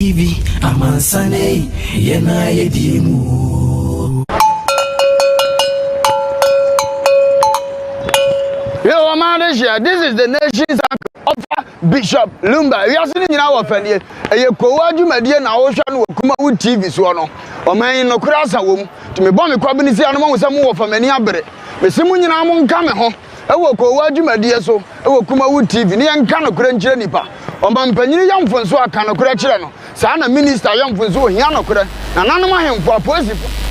TV amansane yena yedimu. Yo, Amanesia, this is the nation's of Bishop Lumba. We are sitting in our family. A Kowaju Median Ocean Kuma TV Suano. Or man no crassa womb to me bomb a cabinity animal with some more from any abre. The Simuin Amon Kameho. I will Kowaju Media so. I will Kuma TV. Nian Kano Crenchenipa. Or Mampany Young Fonsoa Kano Cretchano. Sana Minister Young Fonso Yano Cre. And Anama for a positive.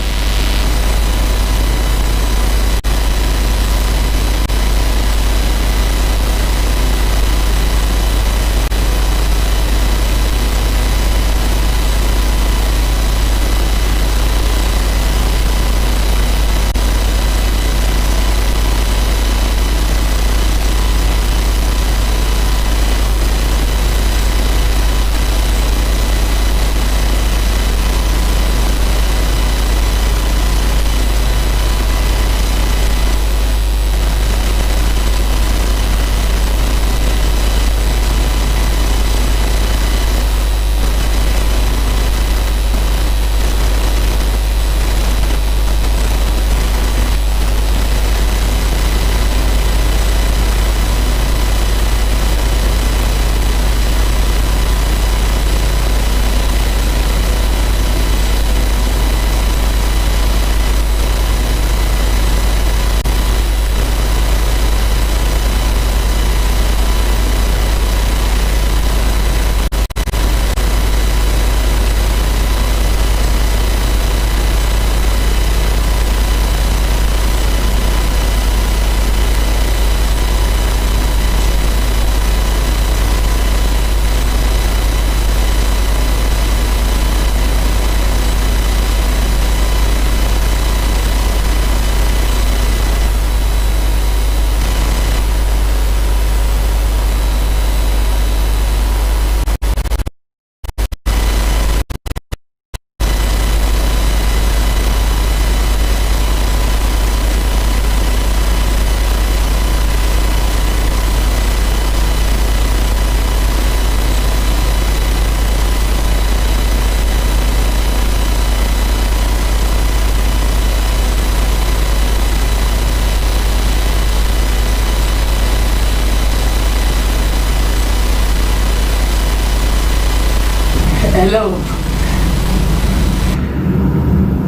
Hello.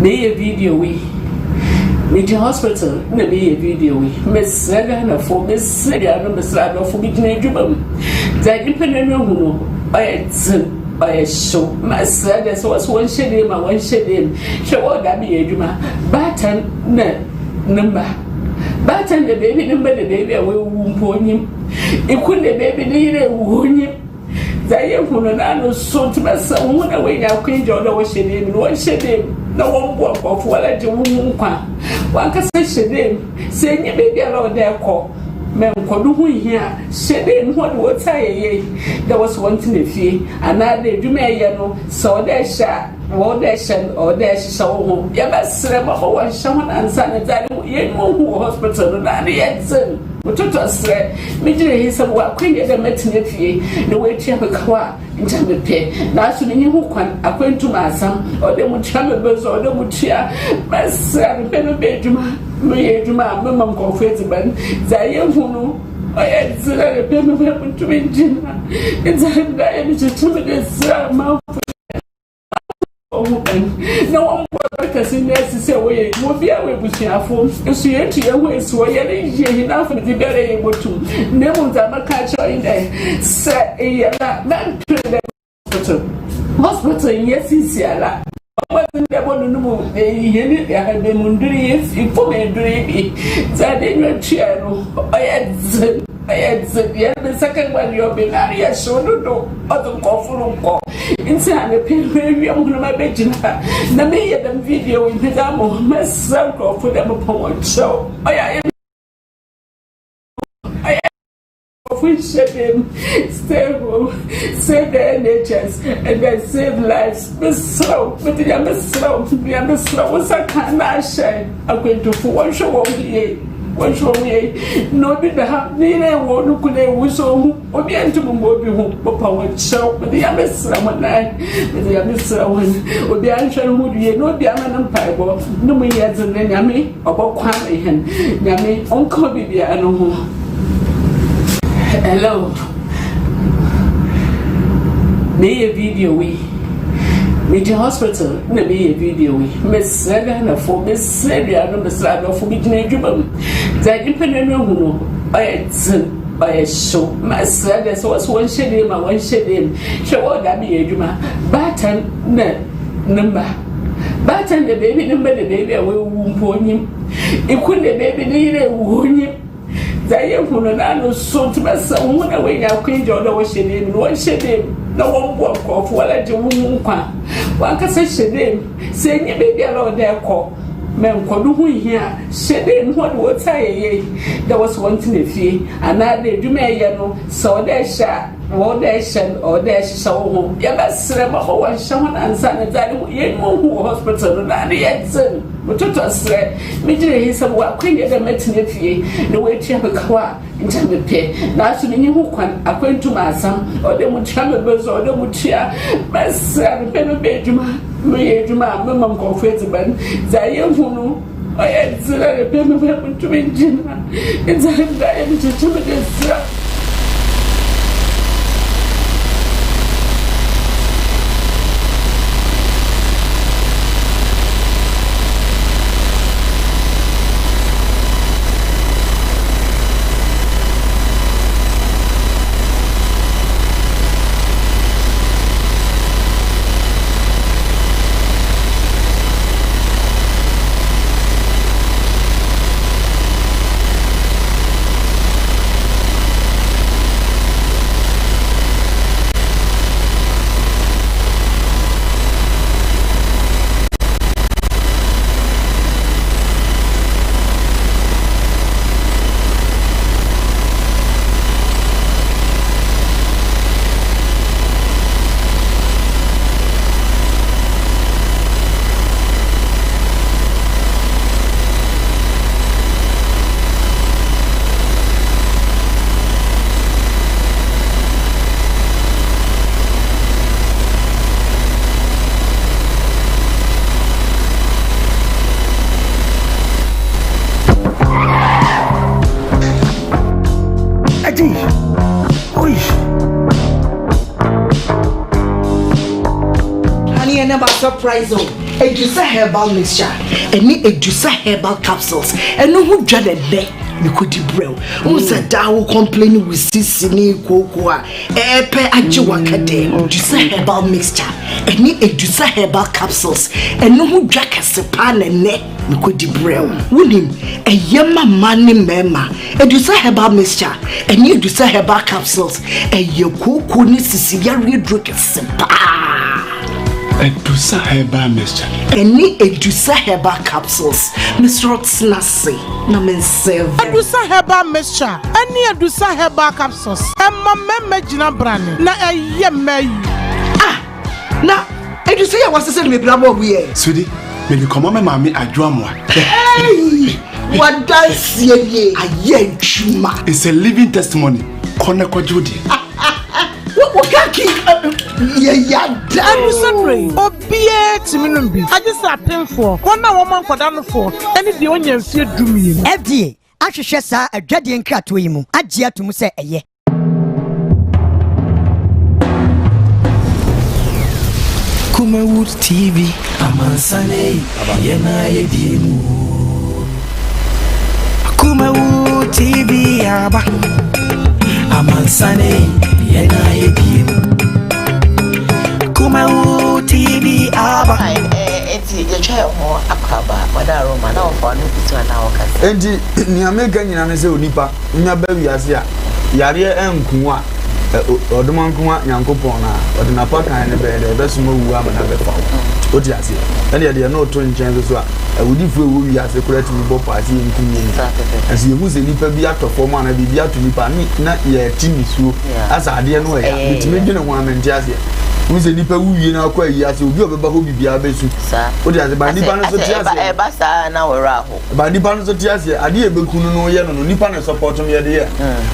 Me a video we. Me to hospital. Me a video we. Miss Sagana for Miss Sagana, Miss Lado for me to do. That independent room. By a show. My son was one shade my one shade. Show all that be a juma. Batten number. Batten the baby number the baby away womb pony. It couldn't the baby need a wound. Zaye funana so to myself when I wake up queen Jordan was shame no one walk off while I do one can say shame saying your baby around there call men could here shame what was I there was one thing if ye and I did you may know so there shall or there shall or there shall home you must slam over one someone and son that you know who hospital and the Mutoto sre midire hisa wa kwenye da metinefie na wetia bekawa ntame pe na aso ni hu kwan akwentu masam ode mutia mebezo ode mutia masa pe no beduma me eduma mama mkonfeti ban za yehunu oye zira pe no be mutu njina nza da ye mitume de sra ma no one because in there to say, we will be able to share for so yet your ways were enough of the very able to. Never that catch in there. Say, that hospital, yes, is yalla. Wasn't the one to move. They had been wondering if you may dream that in your chair. I had said, yeah, the second one you've been area, so no other call. Inside the pin, maybe I'm going to my bed. Now, me at them video in the damo, my circle for them upon so I appreciate him, stable, save the NHS, and then save lives. But slow, but I'm slow, what's I can't share. I'm going to for one show over here. What show me? No, did the have neither one who could have so oriented Moby who power show, but the other someone night, the other someone would be answering would be no the other empire, no me as an enemy about Kwame and Yami, Uncle Bibi, I know. Hello. Me a video we. Me to hospital, me a video we. Miss Sagan for Miss Sadia, no Miss Lado for me to name. That independent no, by a show. My Sagas was one shade, my one shade. Show that be a juma. Batten number. Batten the baby number, the baby I will wound him. It couldn't the baby need a wound him. Zaye funana so to myself when I wake up queen Jordan was shame, one shame, no one walk off while I do one can say shame, saying you baby alone there call. Men could here, shame what was I? There was one thing if ye, and I did do me yellow, so there shall. Or there shall or there shall home. You must say about one shaman and son that you know hospital and yet son. But to say, Major is some work queen at the maternity, the way to have a car in time to pay. Now to me who can acquaint to my son, or they would travel birds or they would cheer. My son, Penny Benjamin, me, Mamma, confessed, but Zayan who know. I had said a payment to me, Jim. It's a dying to this. Surprise Edusa herbal mixture any Edusa herbal capsules and no who dread a day you could brew who said that complain with sissini cocoa epe ajiwakade Edusa herbal mixture any Edusa herbal capsules and no who drag a sepan and neck you could brew winning a yama money mema Edusa herbal mixture and you Edusa herbal capsules and your cocoa needs to see your real drink Edusa herbal mixture. Any Edusa herbal capsules. Mr. Snassi. Namen serve. Edusa herbal mixture. Any Edusa herbal capsules. Emma meme jina brand. Na yeme. Ah. Na Edusa ya wase se me brabo we. Sweetie, me you come on mama adwa mo. Hey. What dance ye? Aye chuma. It's a living testimony. Kone kwa judi. What kaki? Yeah, I'm sorry. Obie Timinumbi. I just attend for one woman for down for any the onion fear do me. FDA. I should share sa a dreading cat to him. I dare to say a ye. Kumawood TV, Amansane, Yena Yedimu. Kumawood TV, Abba. Amansane, Yena Yedimu. Kumawood TV, Abba. It's your child more akaba, Madaro, Mana, for no to an hour. And the American Yanase Nipa, Nabavi Asia, Yaria and Kuma. Oduman kuma nyankopona odina paka ne be de besumo wu amana be fa o ti ase ene de no to nchen so a wudi fu wu wi ase kurati mi bo party nkunyi ase ye muze nipa bi atofo ma na bi ato nipa ni na ye ti ni suo asa ade no ya bitime dwene ho amenti ase wo se nipa wuwie na akwa yi ase obi obeba ho bibia besu sa wo de ase ba nipa no so ti ase e ba sa na wora ho ba nipa no so ti ase ade e bekunu no ye no nipa na support me ye de ye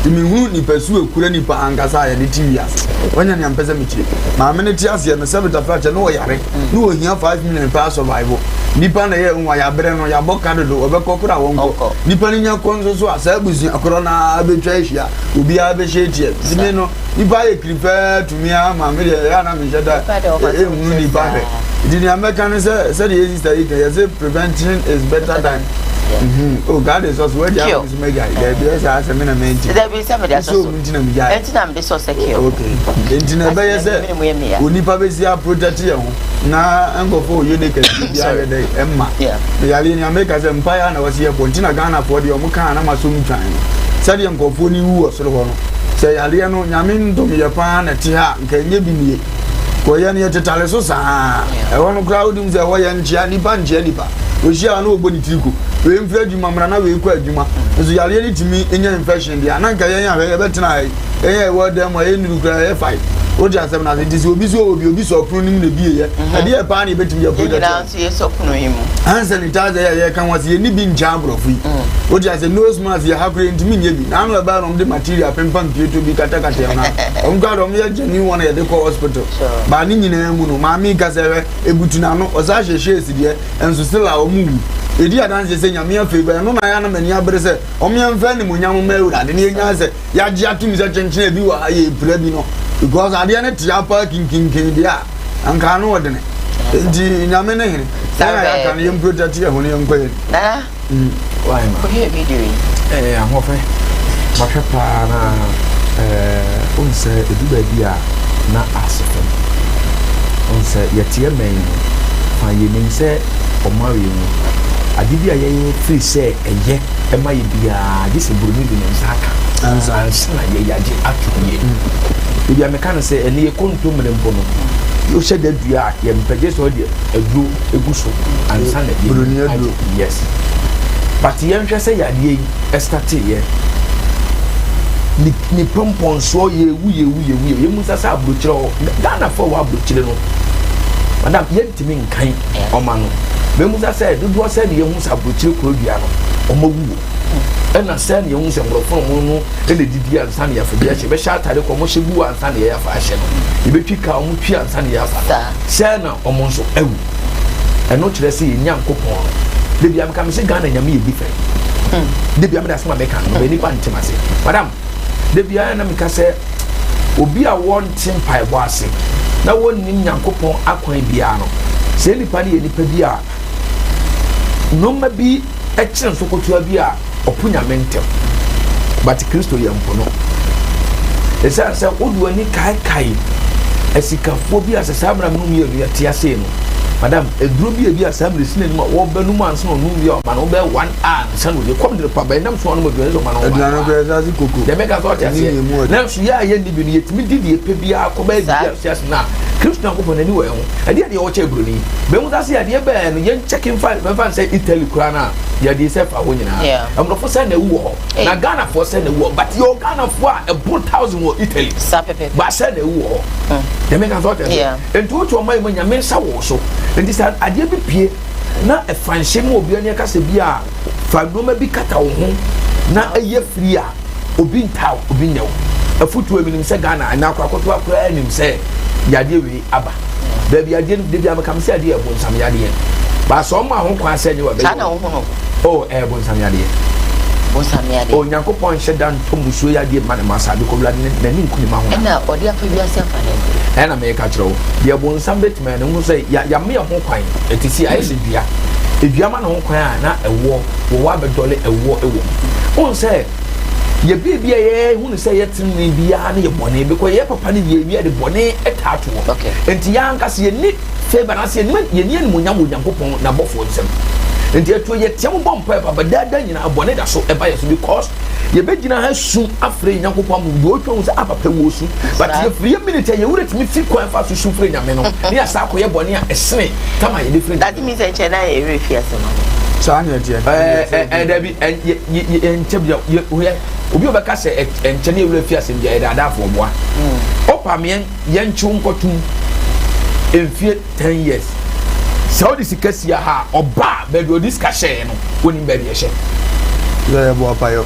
timi hu nipa su ekura nipa ankasa ye de TV ase wonya ne ampese me chi ma me ne ti ase no sebita fracture no yare no ohia 5 million pa survival nipa na ye nwa ya bere no ya boka do obekokura wonko nipa ni nya konzo so asa abusu akoro na abetwa ehia obi abehye tie timi no nipa ye kripa tumia ma me de ya na me jeda emu ni ba he did the American say the sister you say prevention is better than oh God is also where you is mega there be as a minute there be somebody so entina me so secure okay entina be say oni pa be sia protect you na engofo you dey can be are dey emma yale ni America say empire na was here entina Ghana for the omuka na maso mtwan say the engofo ni wu osoro ho no say yale no nyame ndom ye pa na ti ha nka nye bi nie koya ni tetale so saa e wono crowd mu ze wo ye nchia nipa ohia na ogboni tiriko we mfra adwuma mra na we kwa adwuma so yale ni timi enya infection dia na nka ye ya we betena ye wo dem ye nuru kra ye fight o dia sem na se obi so opro nim na bi ye ade e pa na betimi ye product na so ye so opro him an sanitizer ye kan wase ye ni bi ncha brofu o dia se nose mask ye hakure ntimi nye bi na no ba no de material pempan pieto bi kata na on ga do me ye jeni wona ye de ko hospital ba ni nyina mu no ma mi ka se ebutu na no o sa hwehwe esidie enso sila o mu edi adanse se nyame afeba no na ya na mani abere se o me amfa ni munyam ma ewura de ne nya se ya gi atumi se chenchen bi wa ye pira bi no because ade ne tia pa kin dia anka no wode ne enti nyame ne hene sa ya kan yem protect ye ho ne nkoye na why ma ko he video ahofe ma hwepa na onse eduba bia na asefem onse yetie men fa ye nim se omawe mu adibia ye free say eye ema ye bia gise burumi bi nsaka ansa na ye yaje atuye bia meka se ene ye konto mre mbono yo she da dua ye mpege so de aduro eguso ansa na ye buruni aduro yes but ye nhwe se yade yi estati ye ni pompon so ye wu musa sa abrochire o Ghana for wa abrochire no madam ye ntimi nkan oma no be musa say do say ye musa abrochire ko dua no oma wu ena say ye musa mbrofo mo no ene didi ansa na ya fa bia che be sha tare ko mo hye gu ansa na ya fa hye no ye be twika o mo twi ansa na ya fa say na o mo nso awu eno kire say ye nyankopon de bia me kam say Ghana nyame ye different de bia me da sama be kan no be ni pa ntimase madam de bia na me ka say obi a won timpai bo ase na won nim nyankopon akwan bia no se nipa ne nipa bia no ma bi e kire so kotua bia opunya mentem but Kristo ye mpono esa se odu ani kai esikafo bi asesa bra mu mi ya tia se no madam eduro bi asabre sine no wo banu man so no bi o ma no be 1 hour san wo kom de pa ba nam so no be so ma no edura no be za si koko de mega so tia se na so ya ye ndi bi no yetimi didi epe bia ko ba bia na Kristo na ko pon ani wo ho ade ade wo che bro ni be mu za se ade be no ye checking file be fan say Italy kura na ya de se fa ho nyina amro fo say na wu ho na Ghana fo say na wu but your Ghana fo a 1000 wo Italy sa pepe ba say na wu ho de mega so tia se entu to mai manya men sa wo so enti sa ade bi pie na e fanhye mu obi ani ka se bia fa noma bi kata wo ho na eye free a obi ntaw obi nyaw afutu eminim se Ghana na akwakoto akwa enim se yade we aba baby ade de bia makam se ade e bonsam yade ba so ma ho kwa se nye wa be Ghana wo ho oh e bonsam yade o Nyankopon shedan to musuo yade ma na masa bi ko blade na ni nkuni ma ho na odi afa bi ase afa na na me ka kiro de bonsam betime ne ho se ya me ho kwan etisi ayese dua edua ma na ho kwan na ewo wo wa be dole ewo on se ye bibia ye hu ne se ye tinni bia ne ye bone be ko ye papa ne ye wi de bone etato okay enti ya nka se ye ni favor na se ye ni munyam Nyankopon na bofo nsem enti eto ye tiam bom papa ba dada nyina bone da so e ba ye so because ye be gina ha su afre Nyankopon mu do otwa se apapa wo su but ye free minute ye wure timi fi kwan fa su free nyame no ne asa ko ye bone a esene kama ye different that means e che na ye refi ase no sa anya tie dabi enchebia ye obi obeka se enchene ewure fi ase bia da afo boa opamien ye nchu nkotum Enfie 10 years. So this is ha oba baby this cashe no woni baby ehye. Yeah, boy payo.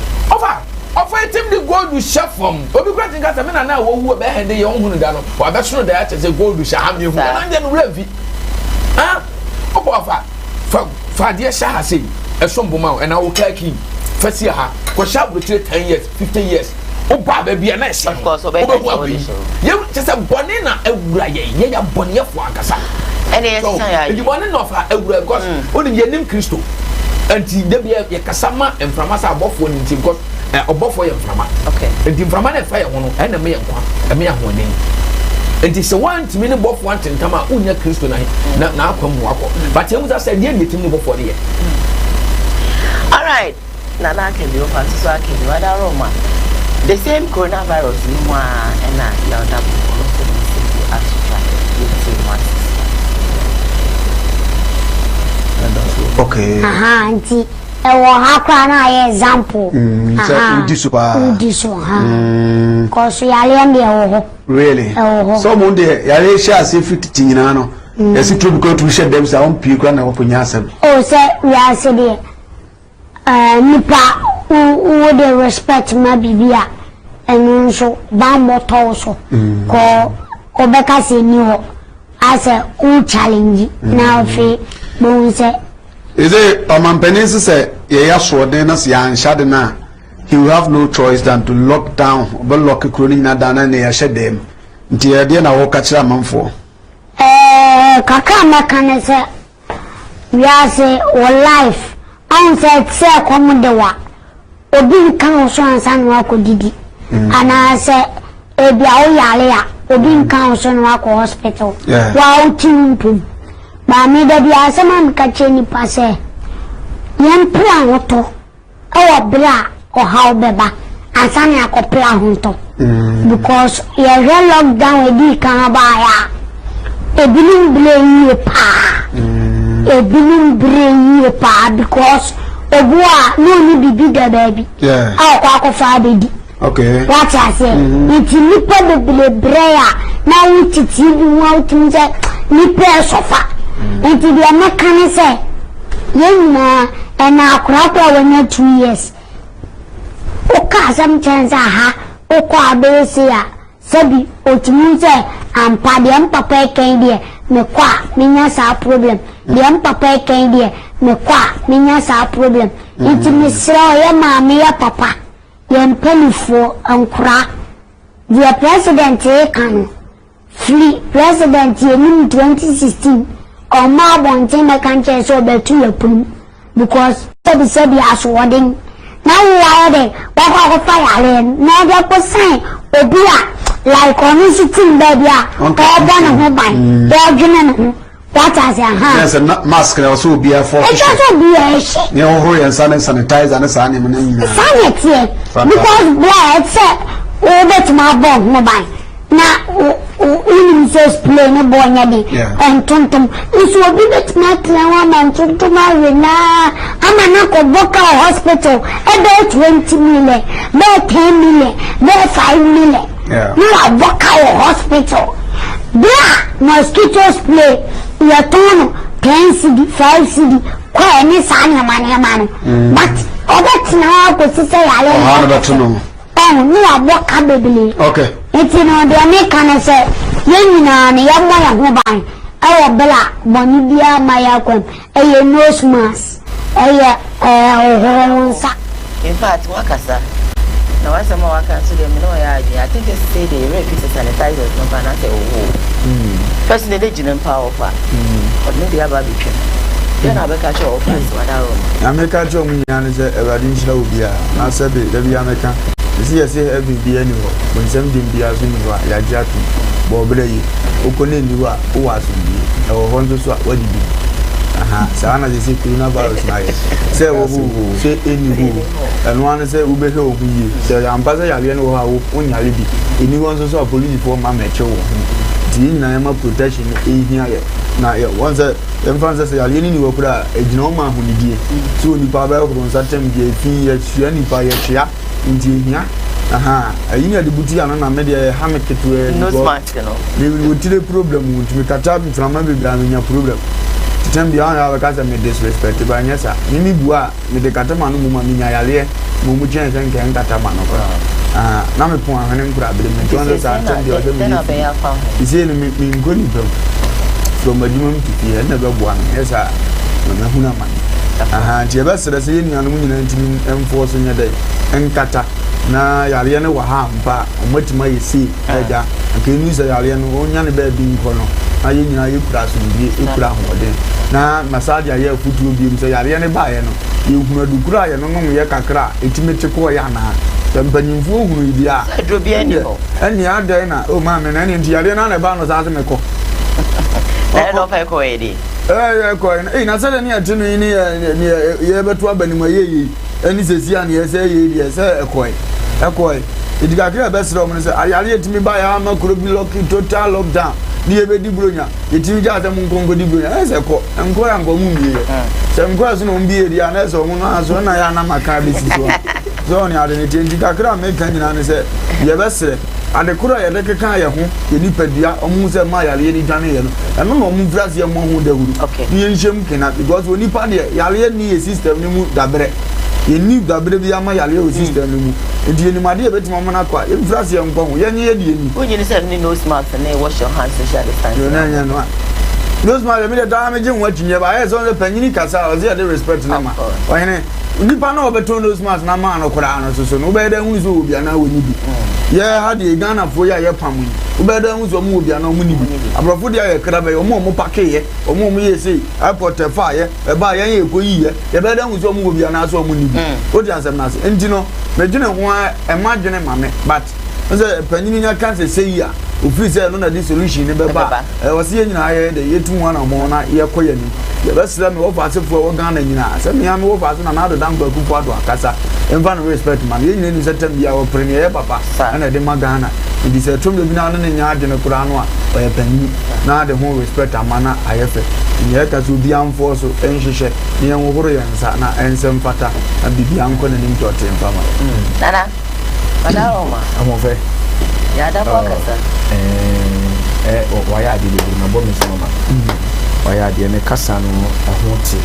Offer him the gold to chef from. Obi kwatin kasa me na wo hu be hende ye ohunu da no. Wa be so da ya che gold to chef me hu. Na nje no revi. Ah, obo afa. Fa de sha ha sei. Esom boma e na wo kaki. Fasi ha. Ko sha bro 10 years, 15 years. Oba baby na ehye. Of course, obe ye just boni na ewura ye ya boni ye fo akasa. Ene ye san ya. You boni no fa ewura because oni ye nim Kristo. Anti de be ye kasama emframa sa abofo ni nti because obofo ye mframa. Okay. Nti mframa na fa ye ho no na me ye kwa. E me ahone. Nti se want me ne bofo antentama unya Kristo na akwamu akọ. But you just said ye netim ne bofo de ye. All right. Na can be open so I can wada Roma. The same coronavirus ni mwa na ya odabu also be Africa Okay. Aha, auntie. Ewo hakwa na ye example. Udi so ha. Cause yale ndi ewo. Really? So munde yale sha se fit tinyina no. Esi to because to share them say on pie kwa na woponya asem. Oh say we are say there. Nipa who dey respect my bibia. Enu so ba moto so. Ko beka se ni ho. As a challenge. Now fe bon say is it Omanpenisi say yeah so then as ya shadena he will have no choice than to lock down but lock kroni na dana na ya shedem nti ya de na wo ka kira manfo kaka makane say we are say our life on say come de wa obi kan so ansa no akodidi ana say ebia o yale ya obi kan so no akọ hospital wa utimpu ba mi da bia asema mkache ni pase yempra hoto awo bra o hawo beba asane akopla honto because ye lockdown edi kan ba ya ebinim brain pa because obua no ni bibi da baby awo kwa kofa bedi okay what I say iti nipa de breya na wutiti bi wa utunze nipa sofa enti dia mekane say yenna na akura when 2 years oka some chance aha okwa bese ya sabi otumi say ampa de papa ken de me kwa menya sa problem de papa ken de me kwa menya sa problem enti misra ya maame ya papa yempelifo ankura the president kan free president in 2016 or ma bonte me kan che so betu yapum because said as wedding now why they wa fire na dey ko sign obia like on sitting baby o ba na ho ban dey adwene no what as yes a mask na so obia for it so obia ne ho yan sanitizer na sa ne mo na sanitizer because blood say o bet ma bomb no ban na unim so play no bonya de and tontom iso obi bet na tlewa man tontom awe na ama na ko boka hospital about 20 million about 10 million about 5 million no boka hospital bra mosquitoes play ya tono 10 cd 5 cd kwa ni sanya mane but obet na ko sise yale ni aboka bebele okay iti no de me kan say yenina ne yamma ya ho ban ayo bela boni bia maya kwam eye nose mask eye horonsa in fact wakasa na wasema wakanso de me no ya agi I think they say the rare pieces sanitizers no ban say first they jinin power fa odne dia ba bitwe then abeka che offense wadaro America jo mu nya ne say everybody nshira obia na sabe da bia America this say every be anywhere when some dim bia so ni wa ya jatu bo bele yi okone ni wa o wa so bi e wo honzo so wadi bi aha sana je say coronavirus na ye say wo say eni wo eno an say wo be he ohu yi say ambasa ya le no ha wo onyare bi eni won so police for ma meche wo di na ma protection e hia ye na ye won say emfansa say ya le ni wo kura ejina o ma hu ni die so ni pa ba ko on satem die fi ye tua ni pa ye tua ndi hia aha ayi na de buti ana na me de ha me keto no smart no we will tell problem we to kata bi from be bra me nya problem titam bi ana ba kasa me disrespect ba nya sa ni bua me de kata ma no mu ma me nya yale mu chen sen ke kata ma no na me pon ahane nkura be me to na sa tiam bi o de me ise ni me ngoni pem from adwuma mtiti na be bua me esa na huna ma aha ti be sere se yen anu nyina ntimi emfo so nya dai enkata na yare ne wa ha mpa omatima yesi eja nke ni se yare no onya ne ba bi nko no na ye nyina ye kura so bi e kura hode na massage ya futu bi mse yare ne ba ye no ye hunu du kura ye no no ye kakra etimete ko ya na tempanyimfu hunu bi a adro bi ani ho ani adai na o ma me na ni yare na na ba no sa se me ko na no fa ko edi ko na se ne atinu ni ye beto abanima ye ani sesi an ye se ye se ekoi idiga kire be sere omne se ayare yetimi ba ya ma kuro bi total lockdown ni ebe di bronya yetimi ja ta mun kongo di bronya ese ko enko ya ngo mu mbiye se enko aso no mbiye di ana se omu no aso na ya na maka be si so ni ade ne tinji kakra me kan nyina ne se ye be sere ade kuro ye de keka ye ho ye ni padua omu se ma yare ye ni dwane ye no eno no omu frase ye mo ho dahuru ni ye nshem kena because oni pa de yare ni ye system ni mu dabre ye ni dabre bi ama yale o system ni mu enti ni made ye betima mo na kwa ye frase ye nko ho ye nye die ni onye ni se ni no smart na wash your hands social distance yo na nya no no smart me de da me je nwa tinye ba ye so le panyini kasa o ze de respect na ma o hene nipa na obeto no smart na ma no kura no so no be da hu so obi ana woni bi ye ha de Ghana fo ya ye pamu ube da hu so mu obi ana mu ni bi abrofo de ye kra be omo pake ye omo ye sei airport fa ye e ba ye ekoyi ye be da hu so mu obi ana so mu ni bi o di ansem na se enti no me dwene ho e ma dwene mame but nse panyini nya kan se sei ya ofiri se no na di solution ne be ba e wo se nyina ye de yetu ho na mo na ye koye ni ye be sira me wo fa se fo wo Ghana nyina se me ya me wo fa se na na do dan gbaku fo ado akasa emfa no respect man ye nyina ni se tem ya wo premier ye papa na de ma Ghana ndi se tum bi na no nya adwene kura no a o ye panyini na de ho respect amana ayefe ye ka so bi amfo so enhwehwe ni en wo horo ye nsa na ensem fata na bibi anko na nim tote emfa ma nana Roma. Amofe. Ya da kwa kasa. Waya de na bo mesoma. Waya de ne kasa no ahote.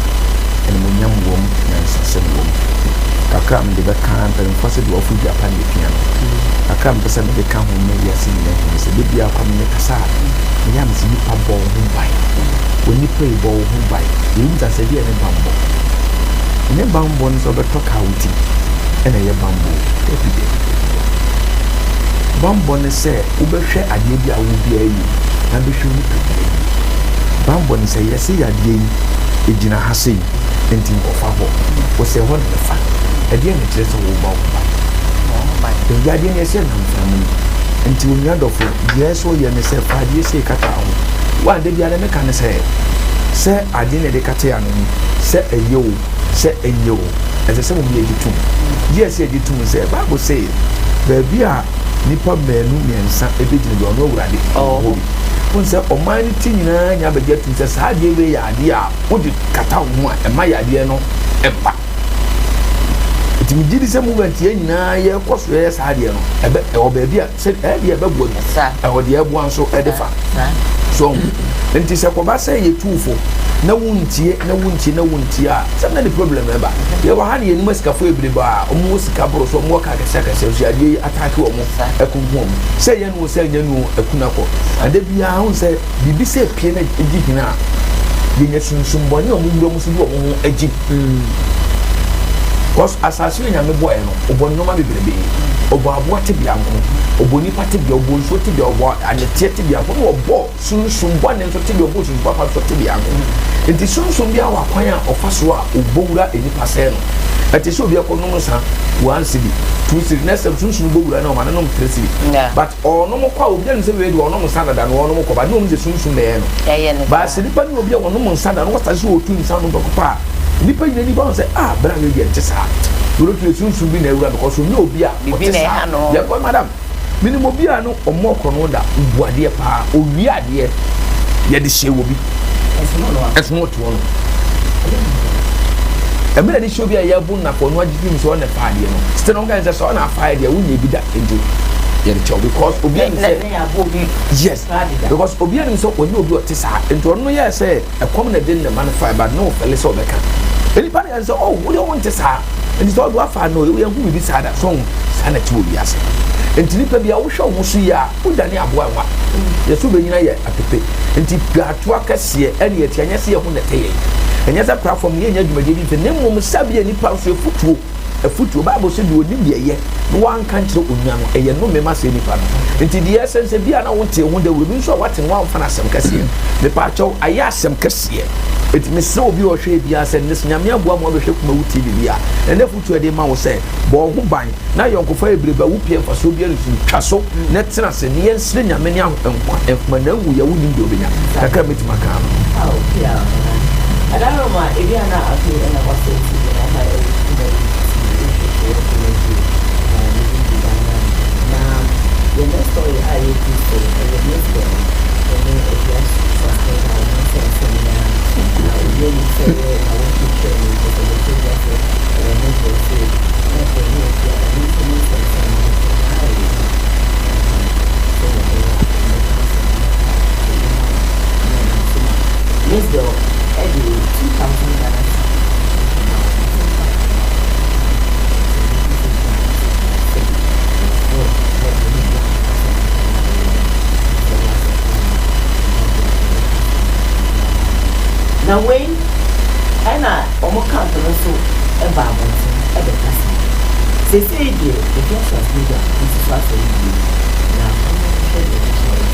En mo nyam wom na sasem wom. Kakra me de be kan pe mfose de ofu Japan de piano. Kakra me pese me de kan ho me ya sin ne se de bia kwa me kasa. Me ya me si nipa bo ho bai. Oni pe bo ho bai. Yi nta se de ne bambo. Ne bambo no so be to kauti. Ene ye bambo. Every bambo ne se ubehwe ade bi a wo bia yi na behwe ni pekere bambo ne se yesi ade yi ejina ha sei enti ofa ho wo se ho ne fa ade ne kire se wo ba ba ade ne se na mfamu enti wo nya dofo yeso ye ne se fa ade se kata ho wa ade bi ade me ka ne se ade ne de kata ya no ni se eyo se enyo ese se mo bi editum yes editum se bible say baby a nipa menu miensa ebegine do no wurade oh won se oman ti nyina nya be get se sa de we ya de a wodi kata ho a e ma ya de no eba etimi gidi se movement ye nyina ye koso ye sa de no ebe e obabi a se e de ebe bo ni e o de ebo anso e de fa so enti se ko ba se ye tufo na wuntie a some na the problem eba ye wa han ye ni masika fo ebire ba omo sika bro so omo ka kasa so ade attack omo ekunkum se ye no se nya no ekuna ko ade bia hun se bibi se pie na egi hina ye nya sunsun bo ni omo ndo musu bi omo agi cause asase nya me boy no obo no ma bebrebe obo abo ate bia nko obo ni pate bia obo nso te bia obo anete te bia ko obo sunsun bo ne nso te bia obo sunsun papa so te bia nko enti sunsun bia wa kwan a ofa so a obowura eni pase no ati so bia ko no sa 1 cedi 2 cedi next sunsun obowura na o ma no 3 cedi but ono mo kwa obi an se we do ono mo sada da no ono mo ko ba no mo se sunsun be no ba se nipa ni obi a ono mo sada no wasta so otu nsa no do ko pa nipa nyina ni ba say bra we dey tesa woro tu sunsun bi na ewura because so no obi a bibi na ha no ye ko madam minimum obi a no omo ko no da buade pa owi ade ye de hye wo bi esuno to no e me na show bi a ya bu na for no agifim so na fa de no still no guys so na fa de wo nye bi da enti ye de because obi am say yes because obi am so oni obi o te sa enti ono ye say e kom na den na man fa but no fele so be ka anybody say oh we don't want to sa enti so do afa no we hu bi sa da so sa na ti obi ase enti nipa bia wo hwe wo so ya wo dane aboa wa yeso be nyina ye apepe enti gato akase ene ye tianya se ye hu na teye enya za platform ye nya dwumade bi fe ne mom sabia nipa so efutuo bible so de oni de ye no wan kan kire onua no eye no mema se nipa no enti de essence bia na wonte hu da we bi so wate wan fa na asem kase me pa chaw aya asem kase eti me se obi o hwe bia se ne nyame aboa mo be hwe kuma wuti bia ene futuo de ma wo se bo ho ban na yonkofo ebreba wo pie fa so bia nsu twa so ne tena se ne yensire nyame ne ahompa na wu ya wuni de obenya kakra metima ka Adaroma ebiana afi na wasenti na the next story I used to say, the next story, and then if you ask something, I want to say, I really say, I want to show you because of the thing that I need to say, not for me, I need to know something. Miss Girl, Eddie, 2,000. Now when and I almost can't also a Bible at the person. They say, dear, the guest was bigger, this is what they do. Now, I'm going to show you.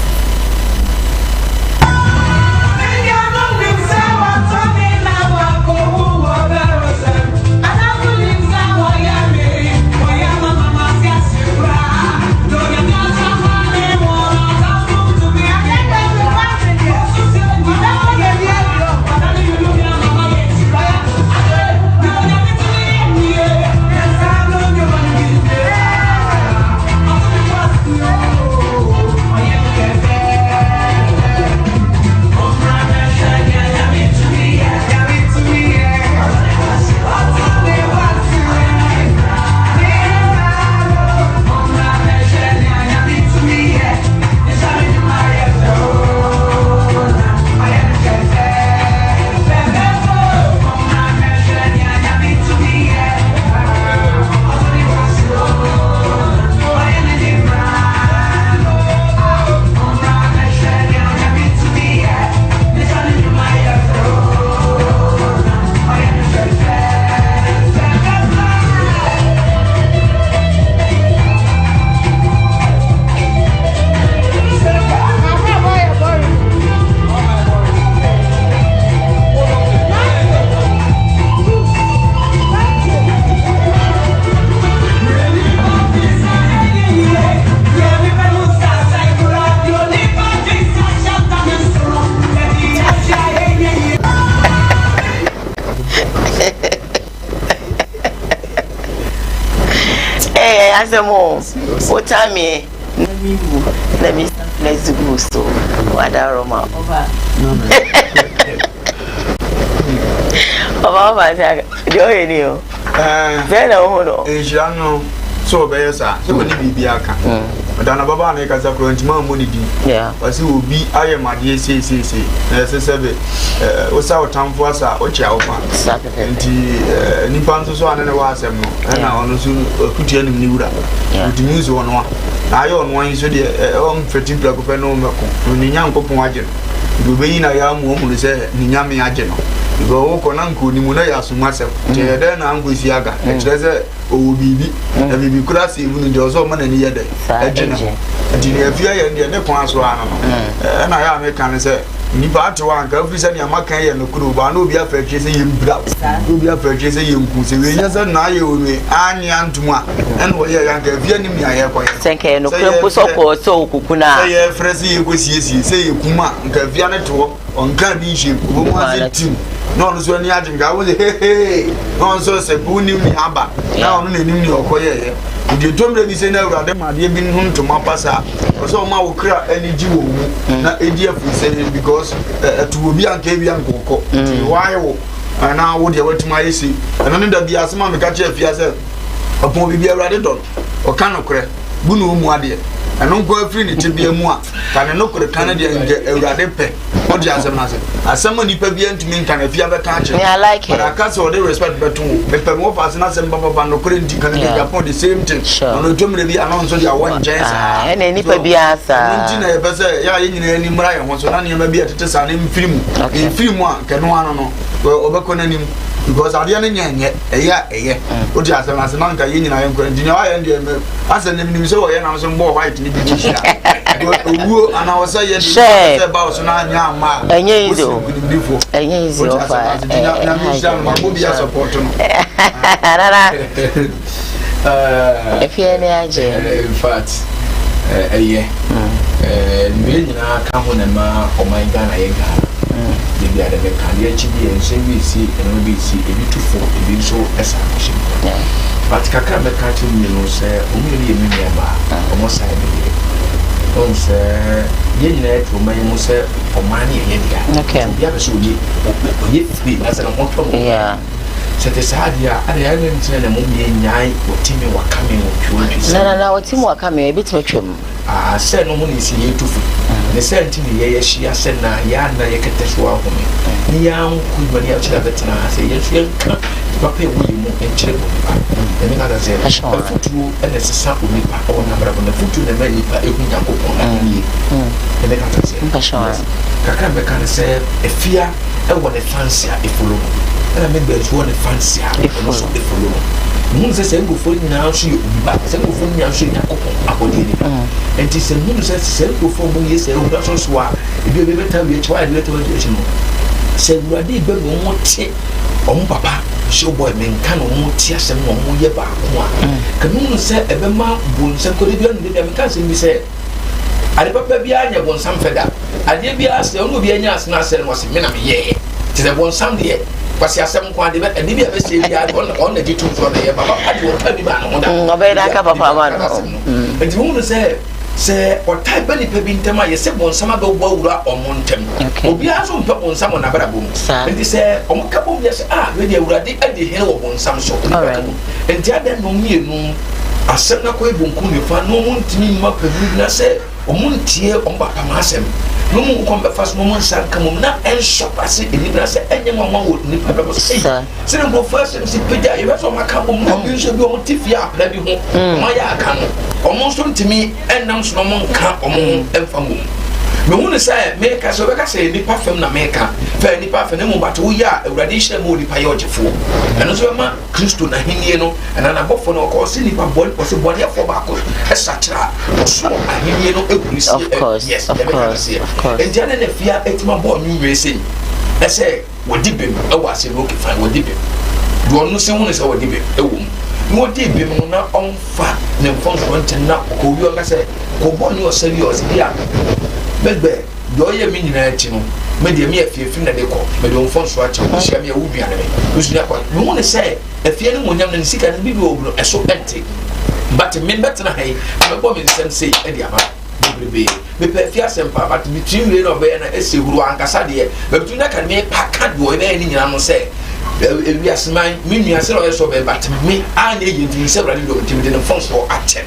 What time let me let's go so what aroma over do you know very no no so be yes so we be aka madana baba na ka zakro ntima money di wasi obi ayemade sei na sesebe o sa otamfo asa o chia ofa nti nipa nso so anene wa asem no na ono so kutia nim ni wura nti news wono na ayo ono wan so de o mfeti plako pe no meko ni nyankopon agye no be yi na ya mu omu se ni nyame agye no go wo kona nko ni mu na ya suma se je de na angosi aga e kire se o bibi na bibi kura se mu ndi ozo ma na ni yede agye no nti ne afia ye ndi ne kon aso ano no na ya me kan se ni ba to an ka fi se ni amakan ye no kuro ba na obi afetwe se yembra obi afetwe se yemku se we nya se na ye onwe anya ntuma en wo ye yan ka afia ni mi aye ko senke no krempo soko so kukuna se ye fresi ye ko siesie se ye kuma nka afia ne to onka bi hye wo mo ase tim no no so ni ajinga wo he no so se bu ni mi aba na ono na nim ni okoye ye de tomre bi se na awurade ma de bi hu ntoma pasa so ma wo kra ani ji wo mu na edi afu se because to obi anka bi ankoko ti why wo ana wo de watuma yesi ana ne da bia asema me ka che afia se opon bibia awrade don o ka no kore bunu mu ade ɛno nko afiri ne tibia mu a kane no kore kane de awrade pɛ o de asem na se asem nipa bia ntumi nka na fia bɛka ache I like it. but akase o de respect beto me pɛ mo fa se na asem baba no kore nti kane de Japan the same thing no tomre bi anon so de awon jensa ɛna nipa bia sa nti na ye pɛ ya ye nyina ni mra ye ho so na ne ma bia tete sa ne mfiri mu a kanu ano no obekɔ nanim because adia ne nyenye eye o di asem na se na nka ye nyina ye nkɔ ntinya wa ye ndie me asem ne nim se wo ye na so mbo white ni bi chia owo ana wo say ye say ba so na anya ma enye izo fa na mi sha ma bo bia support no rara if you any age in fact eye me nyina ka ho na ma o my Ghana ye ga de bia de ka ye chi bi en se bi si en bi si e bi tu fo e bi so esa action but kakra me ka chi mi no se o mi ye mi me ba o mo sai bi on se ye nyina to man mo se o man ye dia okay bia be so ye free na se na mo to yeah sete sadia ada ya ne ntine na mo ye nyai o timi wa kame o twa na o timi wa kame e bitime twam se no mo ni si ye tufu ne se ntini ye hia se na ya na ye keteswa ho me ni ya nku bani a chira betina se ye hia nka papa e wo mu enchire bo ba e mi na da se futu ene se sa o nipa o na bra bo na futu na ma nipa e hu Yakobon na ni e me ka ta se kaka be ka se e fia e wo ne fancy a e follow and I make the one fancy also the follow. Moon says, I'm going for now, she will be back. I'm going for now, she and she said, Moon says, sell for 4 years, and that's also why if you ever tell me, try to education. Said, Radi, but won't say, oh, papa, show boy, men can almost tears and one more year back. Camoon said, a man, Bones and Caribbean, the cousin, we said, I never be I want some feather. I did be asked, the only be any ass, and was a minute, yea. Tis a one Sunday. Kwasi asem kwa de be bia be se bia on na jitu so na ye baba ade wo pa bi ba no da obeda ka papa ma no enti wo no se o type ni pa bi ntama ye se bonsama be wo wura omontem obi aso mpa bonsama na bara bom enti se o mo ka bom ye se we de wura de ade he wo bonsam so enti ade no mienu asem na ko e bonku ne fa no mo ntimi ma pa bi na se o mo ntie o mba pa ma asem no mu ko be fast no mo san kam na en shop ase eni na se enye nwa wo ni pa be se se no first se peja e so maka mo no bi so bi o tifia apla bi ho ma ya aka no o mo so ntimi enam so no mo nka o mo emfa mo me hu ne say me ka so be ka say ni pa fam na me ka fa ni pa fa ne mo bato ya awrade hye mo ni pa ye ogefo eno so ma Kristo na hinie no ena na bofo no ko se ni pa bol ko se bol ya fo ba ko esa kira so ahinie no ekurisi yes of course and then the fear etima ball new racing I say what did bim I was say okay fine what did bim do no say one is what did bim e wo no did bim no na on fa ne phone so na ko wi o ka say ko ball no serious dia bebe do ye mi nyina achi no me de me afiefi na de ko me de on phone so achi ko sia me wu bia na me usu ya kwa me won say afie ne monyam na sika na bibi obu no eso ente but me better na hay me bo me nsem say e dia ma be pe fia sempa but between we no be na ese huru ankasa de be between na kan me paka do e be ni nyina no say we asman me nua se o so be but me an e yenti se brade do timi de phone so achen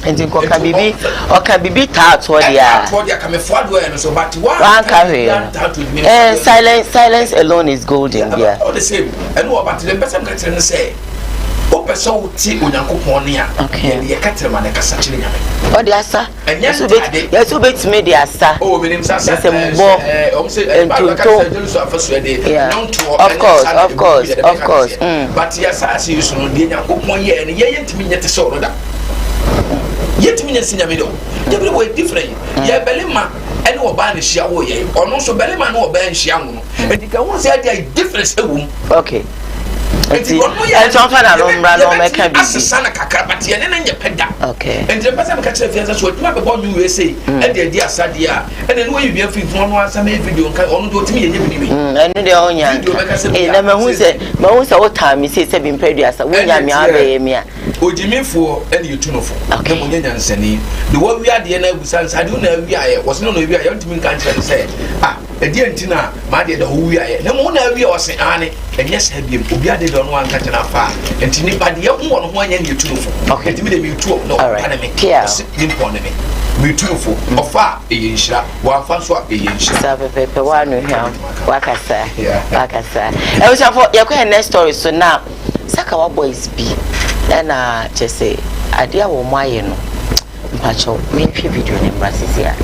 enti ko ka bibi o ka bibi ta to dia ka me fo do e no so but one carry silence alone is golden yeah all the same and what but the person can tell say o person ti onyankopon ne a ye katere ma ne kasa kire nyame o de asa yesu bet me de asa o me nim sasa sembo o say ba ka say jelu so afaso de non to of course but yes as you so no de nyankopon ye ne ye ntimi nyete so no da yetimi nyese nyame do ye be way different ye belema ene oba ne hia wo ye ono so belema ne oba nhia wo no edika won say dia difference ewum okay enti on fa na rombra no me ka bi asana kakra but ye ne nye peda okay enti pesa me ka kire fianza so tuma be bo new we say e de di asade a ene no you bia fi no asa me video nka ono do timi ye nye bi ni ene de onya na me hu se wo ta mi se bi mpadu asa wo nya mi abe ye mi a ojimefo ene yetunofo na munye nyansani de wo wi ade na abusan sade na wi aye wo se no wi aye ntimi kan kyerɛ sɛ edi antina ma de ho wi aye na mo na wi o se ane enye sa biem obi ade do no anka kyerɛ fa ntini ba de ho no ho anya yetunofo ntimi de mi tuo no ana me nim pon me mi tunofo ofa eye nhira wa fa so eye nhira sa pepe wa no hia wakasa e wo safo ye kwa next story so now Sakawa boys be na chese ade a wo maye no mpacho me hwe video ne brasisi a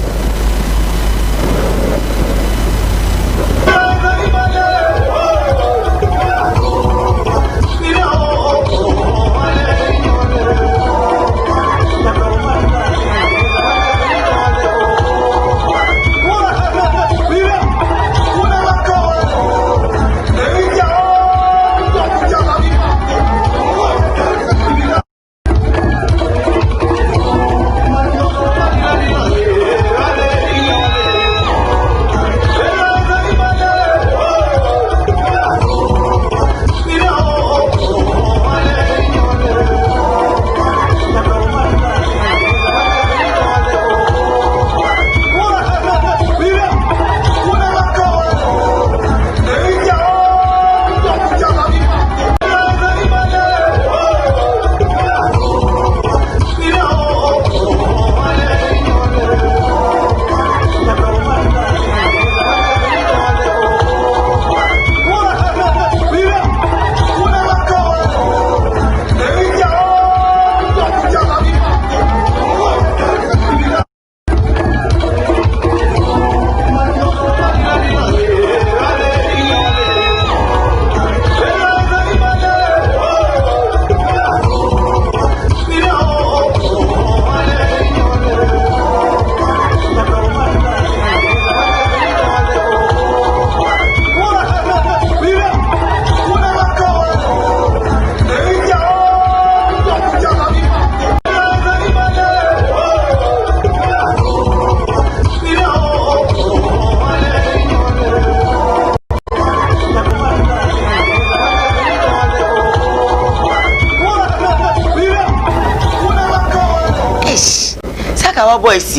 boys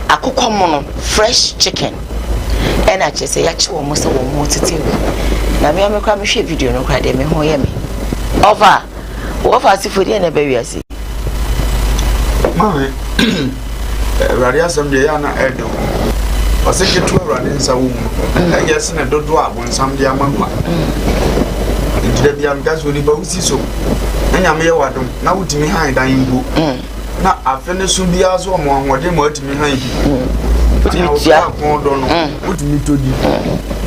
akukọ mono fresh chicken and I just say ya chi wo mo se wo mo tete na me amekwa me hwe video no kwa de me ho ye me over wo fa si fodi na ba wiase mame radio asem de ya na edo o se ke tu radio nsa wo mu e yes na dodo abon sam de amagwa ndire bia mgaso ni ba usi so anya me ye wadom na wutimi han dan mbo na afene so bia so mo ahode mo atimi han bi ya ko do no utimi todi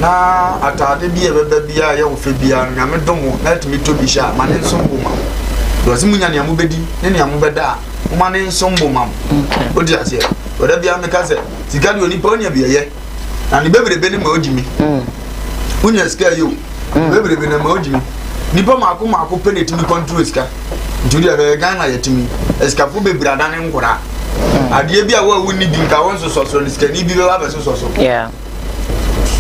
na atade bia beba bia ye wo fe bia na me domo na atimi todi sha mane nso mboma do se munya ne amubedi ne ne amubeda mane nso mboma odi ase oda bia me ka se sika de oni pa onya bia ye na ne bebrebe ne ma odimi unya sika yo bebrebe ne ma odimi nipa mako penetimi control sika njuri ya Ghana yetimi eskafu bebira dane nkora adie bia wa wuni bi nka wonso soso ni skani bi ba be soso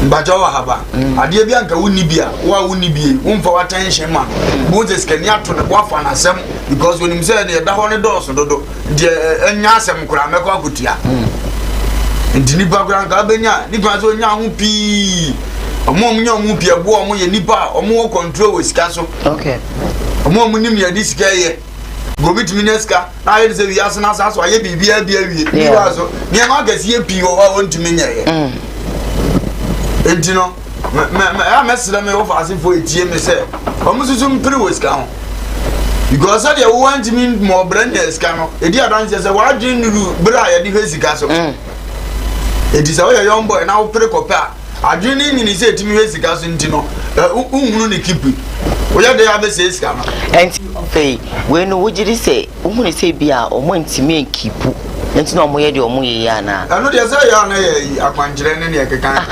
mbaja wa haba adie bia nka wuni bia wa wuni bi wonfa wa tension ma bo ze skani ato ne kwafa na asem because when him say ne da ho ne doso dodo de anya asem nkora mekwa akutia ndini ba kura nka benya nipa so nya ho pi omo nya ho pi ebo omo ye nipa omo control we sika so omo munim ya disika ye gomit mineska na ye se wi asena aso aye bibia bia wie ni wa so ni an agasi e pi o wa wontumi nya ye entino me mesle me wo fa asifo etie me se omo susu mpiri we sika ho because they want me more brand sika no e di adanse se wa dwen nuru bra ya di sika so e di se o ye young boy na wo pere kopa adwene ni se etimi sika so ntino unhunu ne kipi oya de ya be se sika no enti fe we no wujiri se unhunu se bia o mo ntimi kipu enti no mo ye de o mo ye ya na anu de se ya na ye akwanjire ne ne kekan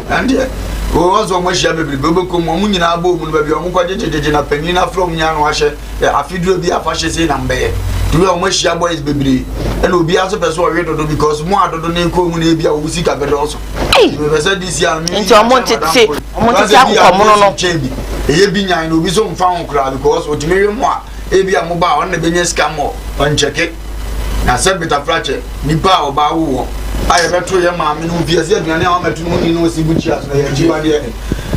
andi o wazo mo hia bebre bebeko mo nyina abo mu no ba bia o mo kwajejeje na pani na from nya no ahye afiduo bi afahye se na mbe duwe o mo hia boys bebre e na obi aso pese o we dodo because mo adodo ne ko mu na bia o sika bedo so me pese this year me enti o mo tete akoko mo no eye bi nyan no obi so mfa ho kra because o timiri mo a ebi a mo ba on na benye scam on check na se beta fracture nipa oba wo aye beto ye ma me no fiase aduane a meto no ni no sibuchi aso ye jiwa de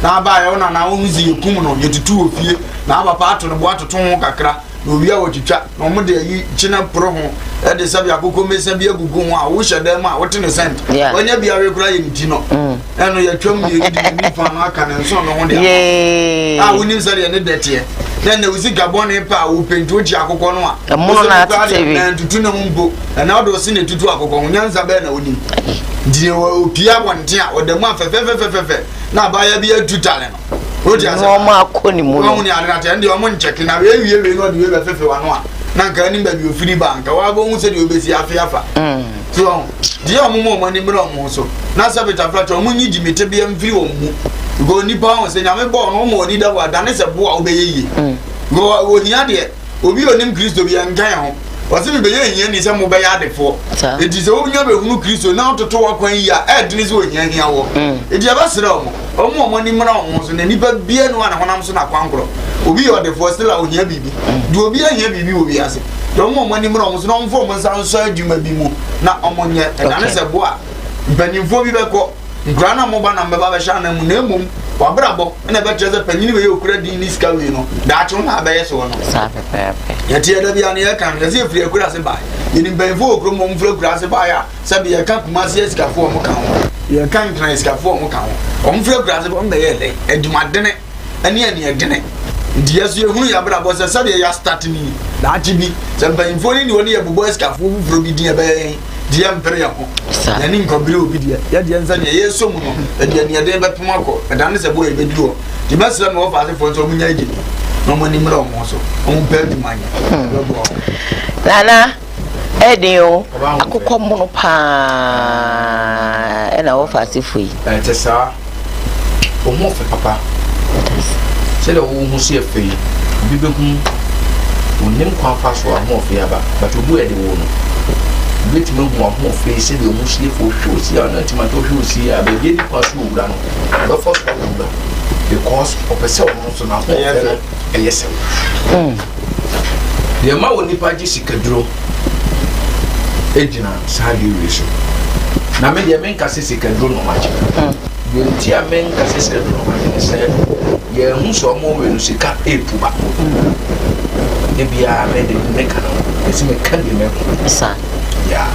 na ba ye ona na wo nzi yekum no yetutu ofie na papa ato no bo atoto ho kakra na obi a wotwitwa na mo de yi china pro ho e de sabi akoko mesa bi agugu ho a wo hyede ma wote no sent onya bia we kura ye nti no e no ye twam ye gidi ni fa no aka ne nso no ho de a woni sare ye ne dete then the uzi gabon pa wo pento ji akoko no a mo na tv na tutu na mbo na odo si ne tutu akoko nyanza be na woni di opia wonte a oda mu afefefefefe na abaya bi atutale no odi asa no ma akoni mu no ni arata ndi o mo ncheki na we wie no de we befefe wa no a na nka ni ba bi ofiri banka wa bo hu se de obesi afiafa so di o mo ni mro mo so na sabeta flat o mo nyi dimete bi amfiri o mu go nipa on se nyame bo no mo ni da wa da ne se bo a obeyeye go o hia de obi onim Kristo bi ankan ho wase bi beye hia ni se mo be ya de fo edi se o nya be hunu Kristo na ototo wa kwan yi a e dini se o hia hia wo edi aba sere o mo ni mra o so ne nipa bie no ana honam so na kwankro obi o de fo still a o hia bibi do obi a hia bibi obi ase do mo ni mra o so no mfo mo nsa nso adwuma bi mu na omonye da ne se bo a mpanimfo bi be ko grana mo ba na mbeba be sha na mu na mum wa brabo na be treze panyini we okura di ni ska we no da acho na be yeso no sa pepe ya tie da bia na ye kan ye se firi okura se ba yini mpanimfo okura mo mfiri okura se ba ya sabi ye kan kuma se ska fo mo kan ho ye kan tran ska fo mo kan ho o mfiri okura se ba mbe ye le edumadene ani edene ndi yeso ye hunu ya brabo se sabi ya start ni da achi bi se mpanimfo ni woni ye bubo ska fo furo bi di e be dia mpere yako na ni nkobire obi dia ya dia nsa ne yeso mu no dia ne de bepem akọ da ne se bo e beduo di mesra no ofa afo so munya igi no mo ni mra mo so o mpe dumanya nana edio akụkọ mụnụ pa e na ofa asifu yi tesa o mo fe papa se le o hu se fe bi be hu onim kwa fa so a mo fe aba but obu e de wo no bit me mo mo fe se de mo sile fo show si ana ti ma to show si a be ye ni kwa so wura no the first problem because of a cell no so na ho yes the ma woni pa ji sikaduro ejina sadi reso na me de men ka se sikaduro no ma ji de ti a men ka se sikaduro no ma ji se ye hu so mo we no sika epuba e bia me de me ka no esi me ka de me sa ya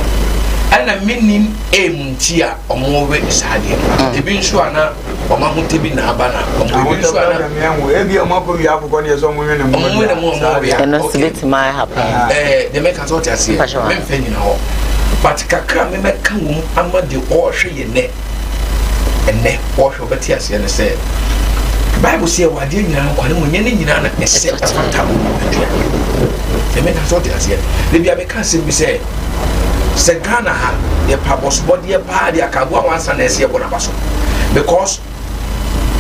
ana minim emtia omowe isade ebi nso ana oma hote bi na abana omo nso ana ebi omo bi akụkọ ne so mo nwene mo ya no sibit my happen de make us what asie me mfa nyina ho but kakra me meka wo amade o hwe ye ne ene o hwe beti asie ne se Bible say wade nyina no kwale mo nyene nyina na ese afata wo de make us what asie de bia me ka se bi se se Ghana ha ye pabos body ye pa dia kagwa wansa na ese ye bona baso because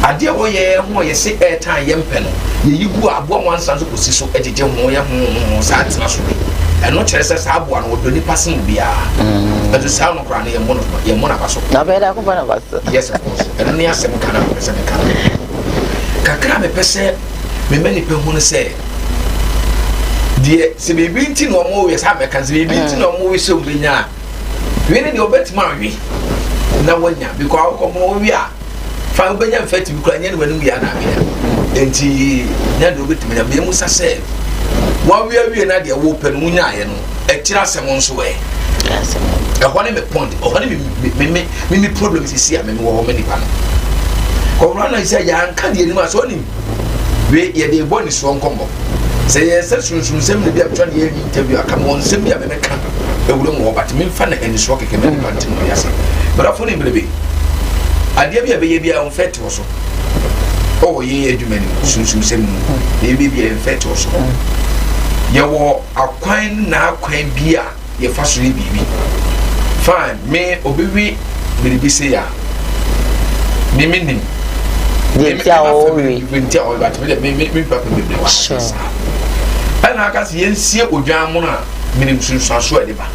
ade wo ye ho ye se airtime ye mpɛ no ye yigu abo wansa so kosi so ejeje ho ye ho sa atena so bi eno kyerɛ sɛ sa abo no do ni passen bia but sa no kra na ye mo na baso na be da ko bona baso yes of course eno ne asɛm kana pɛsɛ me kana kakra me pɛsɛ me mani pɛ hu no sɛ die se bebi nti no mo we sa meka se bebi nti no mo we so benya we ne de obetima wi na wanya because ko mo wi a fa benya fati bi kura nya ne wanu wi ana me enti na de obetima na be mu sa se wa wi na de wo pe no nya ye no e tira se mo nso we e ho ne me point o ho ne me problem si a me wo me ni pa no ko ro na se ya nka de ni ma so ni we ye de boni so nkombo say yes sunsun ne bia twa ne interview aka mo nsem bia me meka ewuro mo but me fa na eni so keke me panti no yase but afo ne mbrebe ade bia be ye bia on fet wo so o ye adwumani sunsun sem ne bia fet wo so ye wo akwan na akwan bia ye fa so bibi fine me obiwi meribi se ya me menim ye tia o wi tia o but me papa me bre ana aka se yensie odwan mo na minim sunsuaso ade ba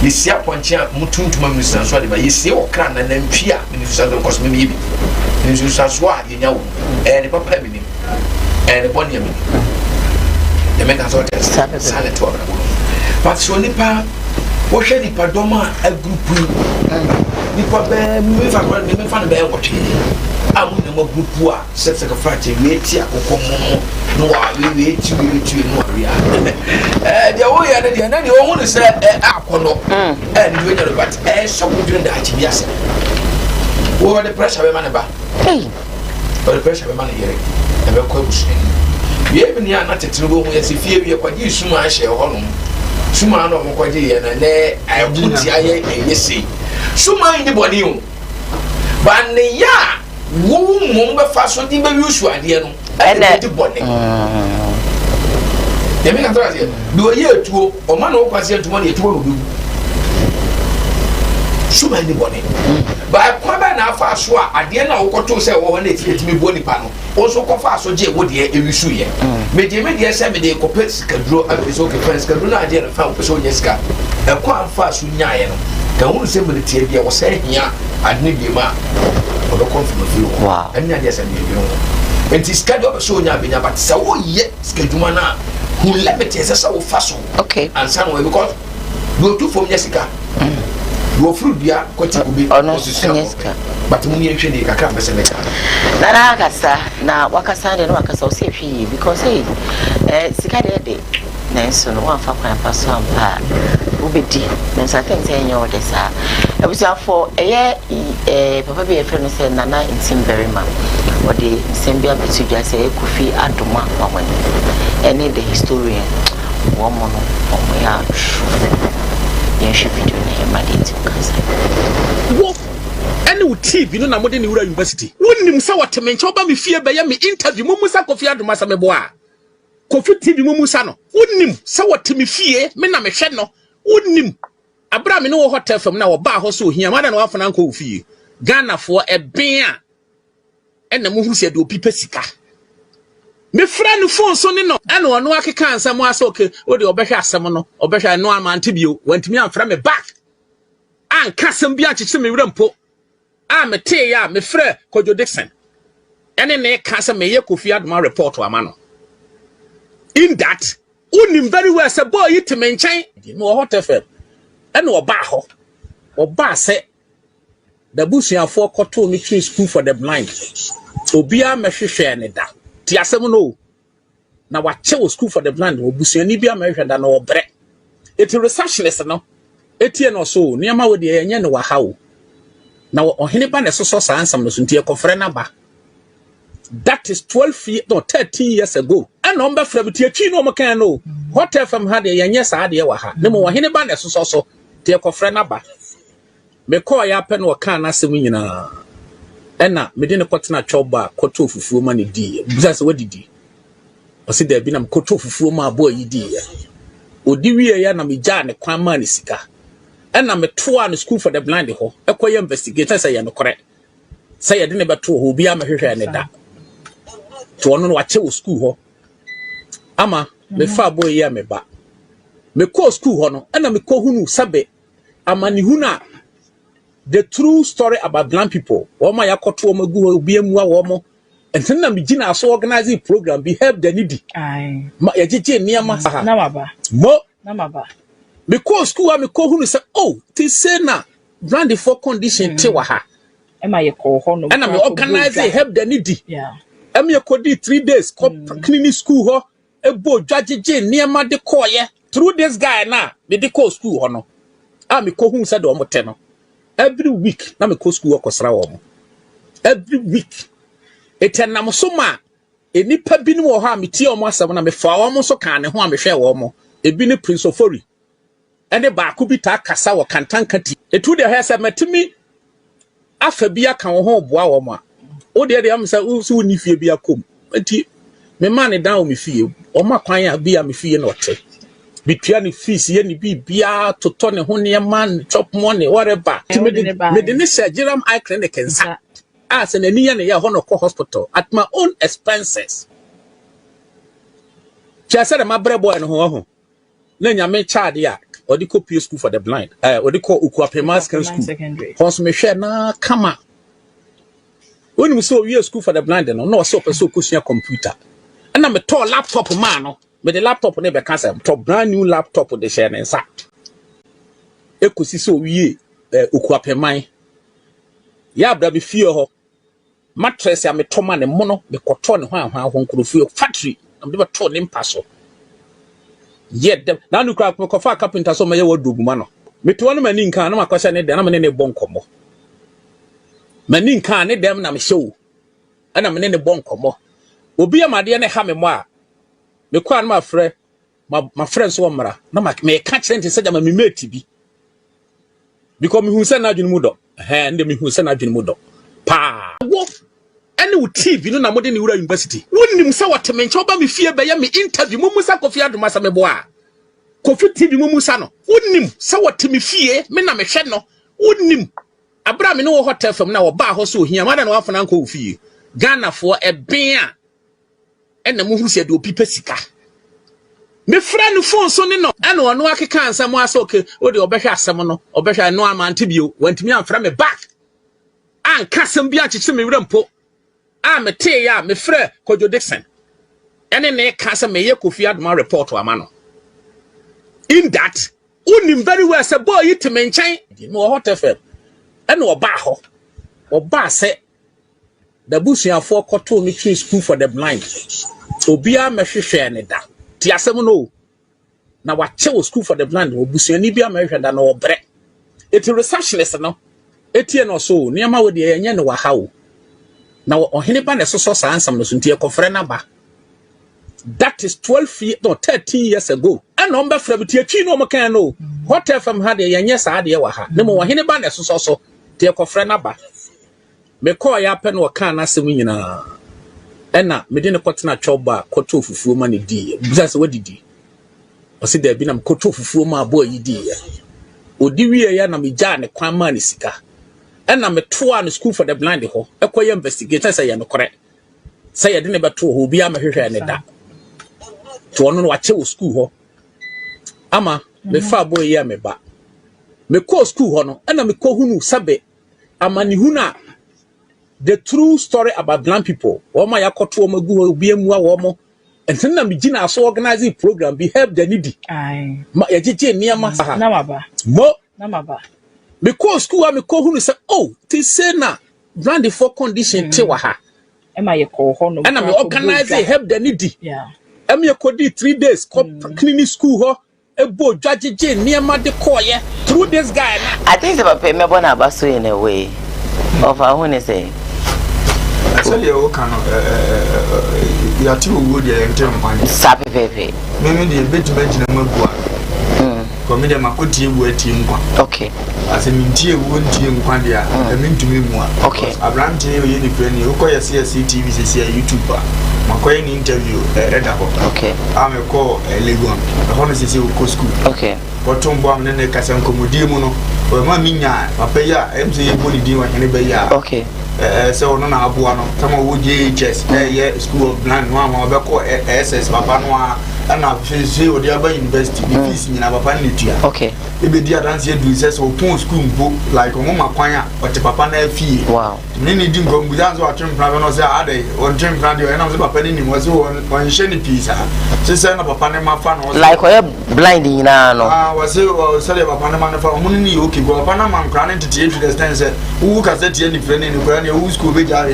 yesia ponche a mutuntuma minim sunsuaso ade ba yesie okra na nantwi a minim sunsuaso koso me yebi minim sunsuaso a yenya wo ne papa minim ne boni minim make us all test silent or but so nipa what should nipa doma a group nipa be me fa be watch amu na group a set secretary we ti akoko mo no wa we ti no area dia wo ya na dia na o hu ne se akono and we know but so good in that bi ase wo the pressure be man ba the pressure be man here e be ko busu we be ni ana tetire bo hu ya se fie bi kwaji suma a hye ho no suma no mo kwaji ye na ne abuti aye yesi suma ni boni o ba ne ya wo mo be fa so di be yusu ade no e di boni ye me kan tra se do ye etuo o ma no kwase etuo na etuo no bi suma ni boni ba kwa ba na fa so a ade na wo koto se wo na etimi boni pa no o so ko fa so je wo de e wisu ye me de se me de ko pes ka dro a so ke pes ka dro na ade na fa ko so nyeska e kwa fa so nyaaye no ka hu se me tie bia wo se hia ade bi ma o do confirm fi wo anya de se me bi no enti schedule so nya bi nya but se wo ye schedule na hu limit se se wo fa so okay and some way because do to from nyeska do fruit bia ko ti kubi nyeska but mu ni ehwe ni kakra bese meka na akasa na wakasa de no akasa o se hwi because sika de na so no wan fa kwan pa so ampa obedi na so think say nyo de sa ebusa for papa be efre no say nana intim very man or the sembia betu ja say Kofi Adoma wamani any the historian woman o ya she video na emadate kasa wo ene TV no na mode ne wura university wonnim sa watemenche oba me fie be ya me interview mu musa Kofi Adoma sa mebo a Kofi TV mu musa no wonnim sa wateme fie me na me hwe no wonnim abra me no wo hotel fam na wo ba ho so ohia mada na wafana nko fie Ghana for eben a ene mu huru se de opipa sika me friend phone so ne no ene ono akeka ansam asa okay wo de obehwe asem no obehwe no amante bio wantimi amfra me back an kasem bia chiche me wura mpo a me te ya me frɛ Kojo Dixon ene ne kasem me ye Kofi Adoma report wa ma no in that unim very well say boy it me nchen no hot fm ene oba ho oba say the busuafo koto me tree school for the blind obia mehwehwe ne da ti asem no na wache wo school for the blind obusuani bia mehwehwe da na obre eti receptionist no etie no so niam wo de enye ne wa hawo na ohene ba ne soso sansam no so ntie kofre na ba that is 13 years ago and number from the chi no makan no hotel from had yenye sa de wa ha ne mo ohene ba ne soso so tie kofre na ba me call ya pen wo kan na sem nyina ena me de ne kotena choba koto fufuo ma ne di bisa se wadidi o se da bi na koto fufuo ma abo yi di ya odi wie ya na me ja ne kwan ma ne sika ena me toa ne school for the blind ho ekoye investigator say ya no correct say ya de ne beto ho bia ma hwehwe ne da to ono no wache wo school ho ama me fa boy ya me ba me call school ho no ena me ko hunu sabe ama ni huna the true story about blind people woma yakoto magu obi emu a womo enten na me gina so organizing program be help the needy ai ma ya jeje niama na baba mo na baba me call school a me ko hunu say oh ti say na blind for condition te wa ha ema ye ko ho no ena me organize help the needy yeah ema ye ko di 3 days ko clinic school ho ebo dwajeje niama de ko ye through this guy na me de ko school ho no a me ko hunu say de omote no every week na me ko school okosra wo every week etenam so ma enipa bi no wo ha me tie omo asem na me fa wo so kan ne ho a me hwe wo mo ebi ne Prince Ofori ene ba ko bi ta kasa wo kantankati etu de ha se matimi afa bi aka wo ho boa wo mo a o de am se so ni fie bi akom enti me man ne dan o me fie o ma kwan a bi a me fie na ote bitua ne fees ye ne bibia toto ne ho ne man chop money whatever me de ne Jeram eye clinic nsa as na ni ya ne ya ho no ko hospital at my own expenses chia ma brebo no ho na nyame child ya odi ko pie school for the blind odi ko Ukuapema school hos me hwe na kama oni so we school for the blind no so person ko sua computer na me to laptop man no me the laptop ne be cancel to brand new laptop de share ne nsa ekosi so wie okuapeman ya bra be fie ho mattress ya me toma ne mono me koto ne hwan nkrofie factory am de be to ne mpaso yet them na nu kra ko fa carpenter so me ye wodoguma no me to no mani nkan na makwasha ne de na me ne bonkomo mani nkan ne dem na me show ana me ne bonkomo obi amade ne ha me mo a me kwa na my friends so mara na me ka kire nti se ma me mate bi because me hu se na adwene mu do nde me hu se na adwene mu do pa wo ene wo TV no na mode ne wura university wonnim se wotemenche oba me fie be ya me interview mu musa Kofi Adomasa me bo a Kofi TV mu musa no wonnim se woteme fie me na me hwe no wonnim abra me no wo hotel fam na wo ba ho so ohia ma da na wafana nko wo fie Ghana for eben a ene mu hu se de opipa sika me friend phone so ne no ene ono akeka ansam asa okay o de obehwe asem no obehwe no amante bio wantimi amfra me back an kasem bi acheche me wura mpo a me te ya me frɛ Kojo Dixon ene ne kasem me ye Kofi Adoma report wa ma no in that unim very well say boy it me nkyɛn no hot fm ene oba ho oba se the busuafo koto me tree school for the blind obia mehwehwɛ ne da ti asem no na wache school for the blind obusuani bia mehwehwɛ da na obre eti receptionist no etie no so niam wo de yenye ne wa hawo na ohene ba ne so sa ansam no so ntie kofre na ba that is 13 years ago and on be fra bi tie no mo kan no hotel fam ha de yenye sa de wa ha ne mo ohene ba ne so tie kofre na ba me call ya pen wo kan na sem nyina ena me de ne kotena choba koto fufuo ma ne di busa se wadidi o se de bi na koto fufuo ma boy yi di ya odi wie ya na me ja ne kwan ma ne sika ena me toa no school for the blind ho ekoye investigator say ya no kore say ya de ne beto ho bi amehwehwe ne da to ono no wache wo school ho ama me fa boy ya me ba me call school ho no ena me ko hunu sabe ama ni huna the true story about blind people woma yakoto o magu ho bi emu a womo enten na me gina so organizing program be help the needy ma ya jeje niama na maba mo na maba because school me ko hunu say oh ti say na blind for condition te wa ha e ma ye ko ho no and me organize help the needy yeah em ye ko di 3 days clinic school ho e bo dwajeje niama de ko ye through this guy I think about pay me bona abaso in a way of how ne say actually o kan ya ti owo de enter mpan sabe pepe me de betuma gina magua komede makoti ewu ati nkwa okay ase mintie ewu ntie nkwa dia emintumi mu a okay abrante ye ni friend ye ukoya CCTV CC YouTube a makoye ni interview reda ko okay ame ko Legon hono CC ko school okay potombo amne ne kasan komodie mu no o ma minya papa ya MC ye boni din wa hene be ya okay so ono na abuwa no tama wo JHS ye school of blind no ama be ko SS papa no a ana fezi odi aba university bi fees nyina papa ne tua okay e be dia dance ye do say so pon school mbo like omo makwanya o te papa na afie wow ni di ngom buza so atwem plan no say ade on twem plan de na so papa ni mo so on sheni pizza say na papa ne mafa no like o blind nyina no wa say o say papa ne mafa omo ni okay go papa na man kra ne tete to the stand say who ka say tie ni friend ni kra ne who school be jare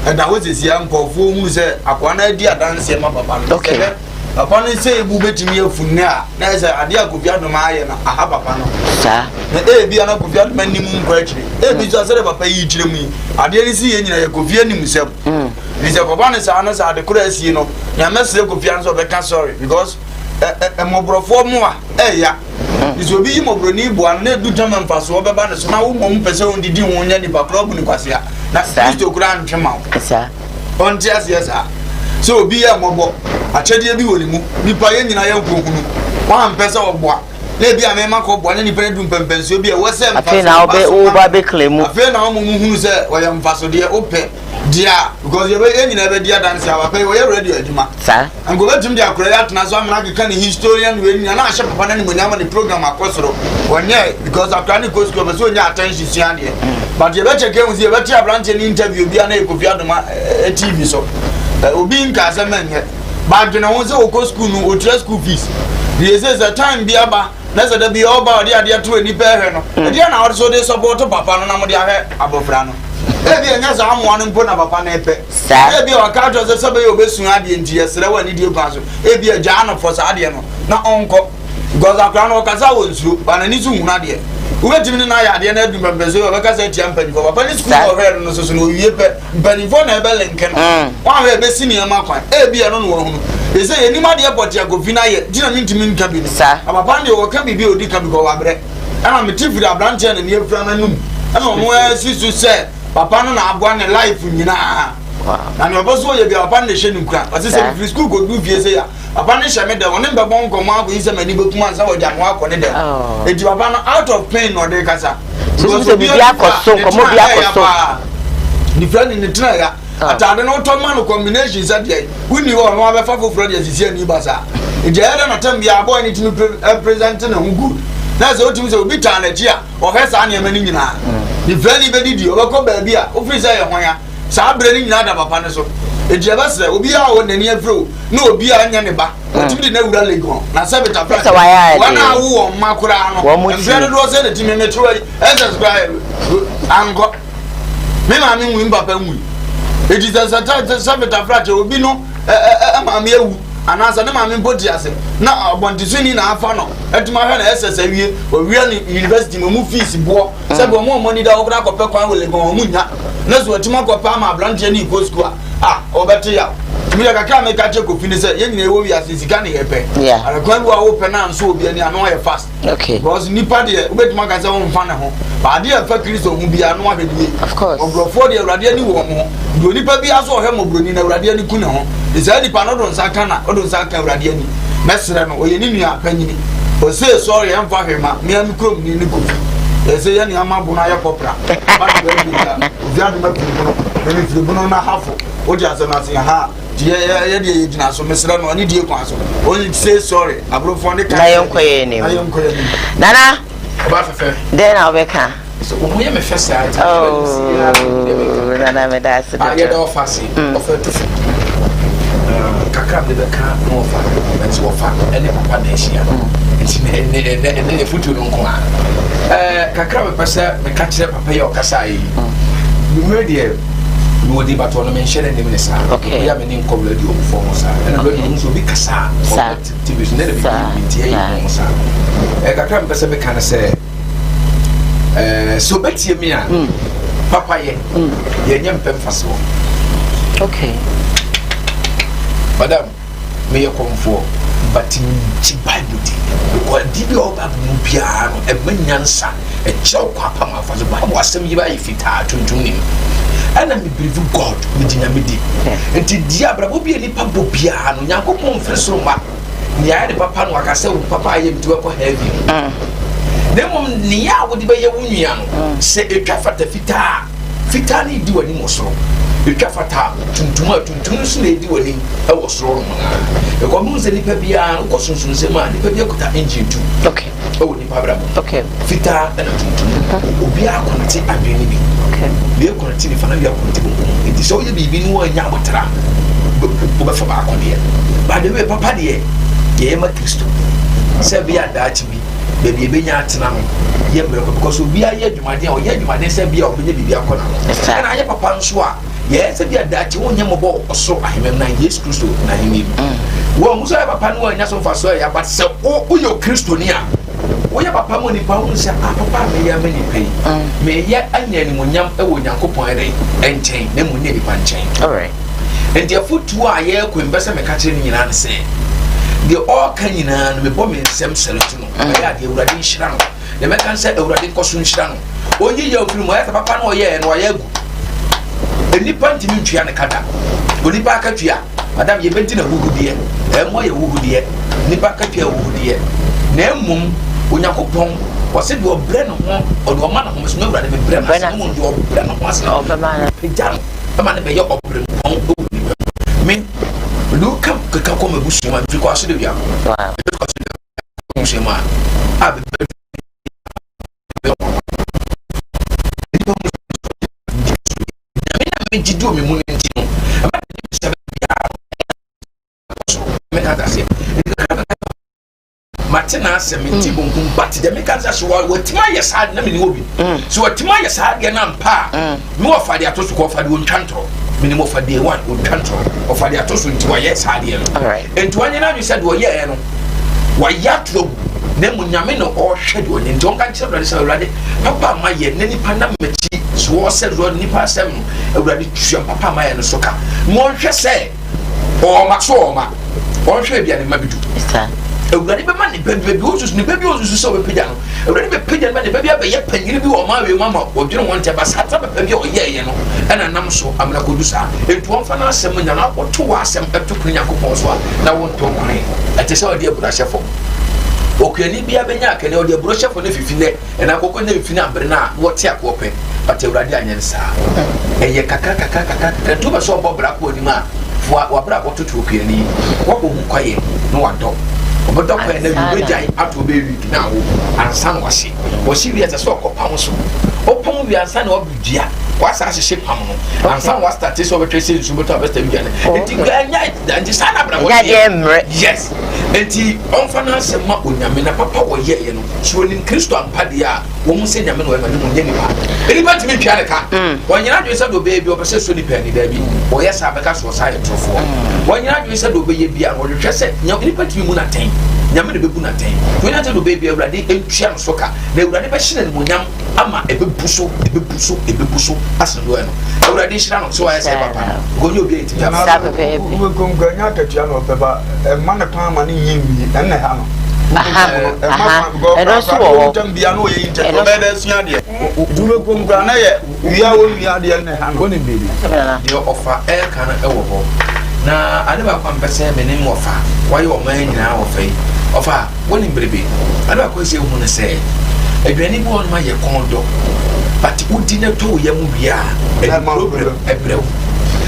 and I was say ankofo hu say akwana di adanse ma papa no okay papa no say ebu betimi afune a na say ade Kofi Adoma aye na aha papa no sa na bi ana Kofi Adoma nim nkwa akire bi so say papa yi kire mu ade ni si ye nyina ye Kofi anim sem ni say papa no say ana say ade kura asie no ya mesre Kofi an so be ka sorry because mobrofo mu a ya is obi yi mobroni bu an na du tama mfaso obeba ne so na wo mom pese on didi won nya ni pa club ni kwasea na Kristo kura ntwema sa on ti asiasa so obi ya mobo achede bi woni mu nipa ye nyina ye nkonkunu wa mpese oboa na bi amema ko boa ne nipa du mpempenso obi e wo se mfaso afi na o ba be claim afi na mo hunu se wo ya mfaso de ope dia because ye nyina be dia dance awa pe wo ye ready aduma sa ango betum dia akura ya tena so amana ke kan historian we nyina na ahye papa na ni monyama ni program akosoro wonye because akura ni ko school be so nya attention sian de but ye be check e ye be tia branch ni interview bia na Kofi Adoma TV so obi nka se menye But you know, so go school no, or school fees. This is a time be aba. Let's say be over the idea to any parent. And then also they support papa no mo dia above frano. Ebi enya za amoa no mpo na papa na epe. Ebi o ka to se be obesun ade nti yesere wani die kwa so. Ebi agya no for sa ade no na onko. Because akra no kaza wonsu, ba na ni zu hu na de. Ubetimi na ya ade na adu mbembezo o ka say tia mpani for papa ni school o hwe no so no wie pe. Mpani for na ebe lenken. Wa we be sini ma kwan. Ebi no no wo hu. They say any man airport ya go fina ye. Dina minti min kabi. Papa ndi o ka bibi odi kabi ko wabre. Ana metifi da branch na ni efra na num. Ana mo sisu say papa no na abua ne life nyina. Na no boso ye bi papa ne hye nkura. Ose say free school go do vie say ya. Papa ne hye me de won be bon komo ago yi say mani bekum ansa wo dia no akọ ne de. Edi papa no out of pain no de kasa. So bi akoso komo bi akoso. Ni friend ni tena ya. Atade no to man combination say dey. Wuni wo no abefa foforo de sisi ani basa. Edi era na tam bia boy ni tinu present na hu good. Na say otimi say obi ta na ji a o he sa na mani nyina. Ni friend be didi o be ko ba bi a o free say ye hwan ya. Sa abre ni nyina da papa ne so. Edi abasre obi a wo nani afro na obi a nya ne ba. Otimi na wura legon. Na say beta friend. Wana wo makura no. Friend do say the timi metro subscribe ango. Me ma mi nwi papa nwi. It is a sabata fracture will be no mammy anasa ne maame mpoti ase na abontisuni na afa no etuma hwe na SSAwie o wi university mu fees bo se bo mo money da okra ko pe kwan wele go mu nya na so etuma ko pa ma branche ni go school obete ya mi ya kakra me ka che ko fini se ye nyina ewo wi ase sika ne yepe ara kwan wo wo pe na nso obi ani ano ye fast okay because nipa de obetuma ka se wo mfa ne ho ba de afa Kristo mu bi ano ahwedie of course obrofo de awrade ani wo mo do nipa bi aso ohwe mo broni na awrade ani ku ne ho isa nipa no don saka na o don saka awrade ani mesre no oye ni nua panyini o say sorry em fa hwema me am krom ni ko say ya ni amabo na ya popra ba do bi da odia do ma bi no ni fi no na hafo o dia se na se ha ye de yina so mesre no ni die kwa so only say sorry abrofo ne ka na yonkoye ni nana ba fefe then I'll be can so we me first side nana me da se ya do fasi offer to kakra de beka no offer but offer any papa na hia ne futu no nko kakra me pesa me ka kire papa ye okasa yi me de no di bato no me share ne minisa ya me nin kobla di o fo mo sa na do ni so bi kasa TV ne de bi tie mo sa kakra me pesa me kana se so betie me a papa ye nyem pem faso okay madam me ye komfo but ti bible di ko di bi o ba mu bia no e manyansa e chew kwa pa ma faso ba wasem yi ba yi fita tuntum ni ana me believe God me dinya me di enti di abrabo bi ni pa bo bia no yakopon freso ma ni ya de papa no akase wo papa ye bi to ko heavy Demom ni ya wodi be ye wunua no se etwa fata fita ni di wani mosoro etwa fata tuntum so na edi wani e wo soro no na e ko mu se nipa bia ko sunsun se ma nipa bia kuta engine tu okay e wo nipa bra okay fita na tuntum obi akonti adwene bi okay bi akonti ni fana bi akonti bo edi so ye bibi ni wo nya abotara bo be fa ba akode ba de we papa de ye ma Kristo se bia da chi bi baby benya atena no ye breko because obi aye adwumade o ye adwumade se bia obenya bibia akona no na aye papa nso a ye se bia dachi wonye mobo oso ahemem na Yesu Kristo na himi wo muso ya papa no anya so faso ya but se o yo Kristo ni a wo ya papa mo ni pa wo se papa me ya me ni pei me ya anya ni monyam e wo Nyankopon ere enchen na mo ni pa nchen all right and the foot wa ye ko mbese me ka kire ni nyina ne se the all kanyina no me bom nsem seletu no ya de urade nhira no de me kan se urade koso nhira no onyi ya ofiri mo ya papa no ye no ya gu enipa ntimi ntwia ne kada onipa akatwia madam ye benti na huhudie mo ye huhudie nipa akatwia huhudie na emum Onyankopon wose de obre no ho ode o ma no ho so urade me bre na mo de obre no ho asa o ba na pejam ma ne be ye obre no me Look up, come a bush, man, because of the young. mate na asem nti bonkum but the mekaza so watima yesad na me ni obi so watima yesad ya na mpa me wa fade atoso ko fade won twantro me ni mo fade one won twantro o fade atoso nti wa yesad ya no enti wanye na you said wo ye no wa yatro na mu nyame no o hwede woni nti onka nkyere brade sa urade papa ma ye na nipa na machi so wo said ro nipa asem urade twia papa ma ye no soka mo hwe se o ma so o ma o hwe bia ne mabidu Ewurade be man be osusu ne be osusu so be pija no ewurade be pija man be bia be ye panyiri bi o ma we mama odwene won te ba sata be bia o ye ye no ena nam so amna kodusa entu won fa na asem nya na oto wa asem eto kunya kopon so na won to kwan ete se odi ebura shefo okuani bia benya akene odi ebura shefo ne fifine ena akoko ne fifine abre na wote akope but ewurade anyensa eye kaka to ba so obobra ko ni ma wa bra ko tutu okuani wo ko hu kwaye no wado obodo kwa na bi jai ato be week na wo ansan wase bi ese so okopam so opam bi ansan na obudua wasa ahye pam no ansan was start so betwe se nsu moto abesta bi ane enti ganya danji sana bra wo yes enti onfa na asema onyame na papa wo ye no so ni Kristo ampade a wo mu se nyame no e ma ni nyani pa eni ba timi twa ka wonyina dwe se do be bi obese so ni pani da bi wo ye sa beka so sa ye trofo wonyina dwe se do be ye bi a wo hwe se nyani pa timi mu na ten nyame de bebu na ten wonyina se do be bi Awurade entwa no so ka na Awurade be hye ne monyam ama ebebuso asendo eno Awurade hira no so wa ye se papa gonyo bi enti ya sa pepe we gonganya katua no peba ma ne pa ma ne yimi enne ha no eno so wo tambia no ye inte to be da sua de dume gongwa na ye wia wo wia de enne ha no onim bebi de offer e kana e wo ho na ade ba kwa mpese me ne mo fa wa ye o man nyina wo fa offer wonim berebe ade ba kwa se hu ne se aduani bo on ma ye kondo but udi na to ye mu bia e problem ebrew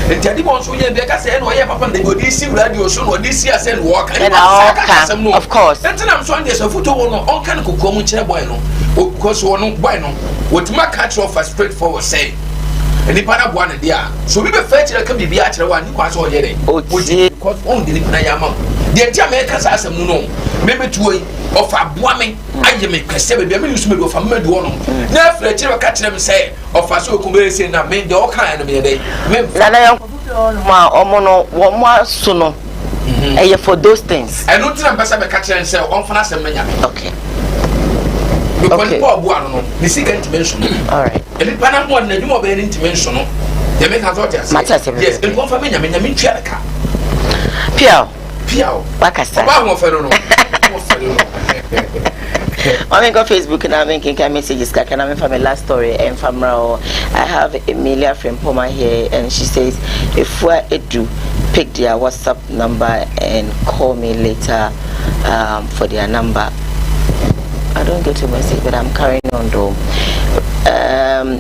enti ade bo so ye bia ka se no ye papa na odi si radio so no odi si ase no work of course enti na so ande so foto wo no on kan kokko mu kire boy no because wo no boy no wotima catch off straight forward say eni pana bo na dia so bi be fa kire ka bibia kire wa ni kwa so ye dey because on de ni pana ya ma de enti America sa asem no me betuoi ofa boa me aye me kwese be me nusu me do ofa me do no na afra kire ka kire me say ofa so ko be say na me de o kan no me dey me na yan ko ma omo no wo mo aso no eye for those things I don't think person be ka kire say on fa na asem nya okay because people boa no ni second dimension all right ele pana mo na dwuma be ni dimension no de me ka so just yes en ko fa me nya me ntwa ka Piao wakasa ba mo fe no I mean, go Facebook and I'm making messages. Can I from my last story and from I have Emilia from Poma here, and she says, if we're edu, pick their WhatsApp number and call me later for their number. I don't get your message, but I'm carrying on though.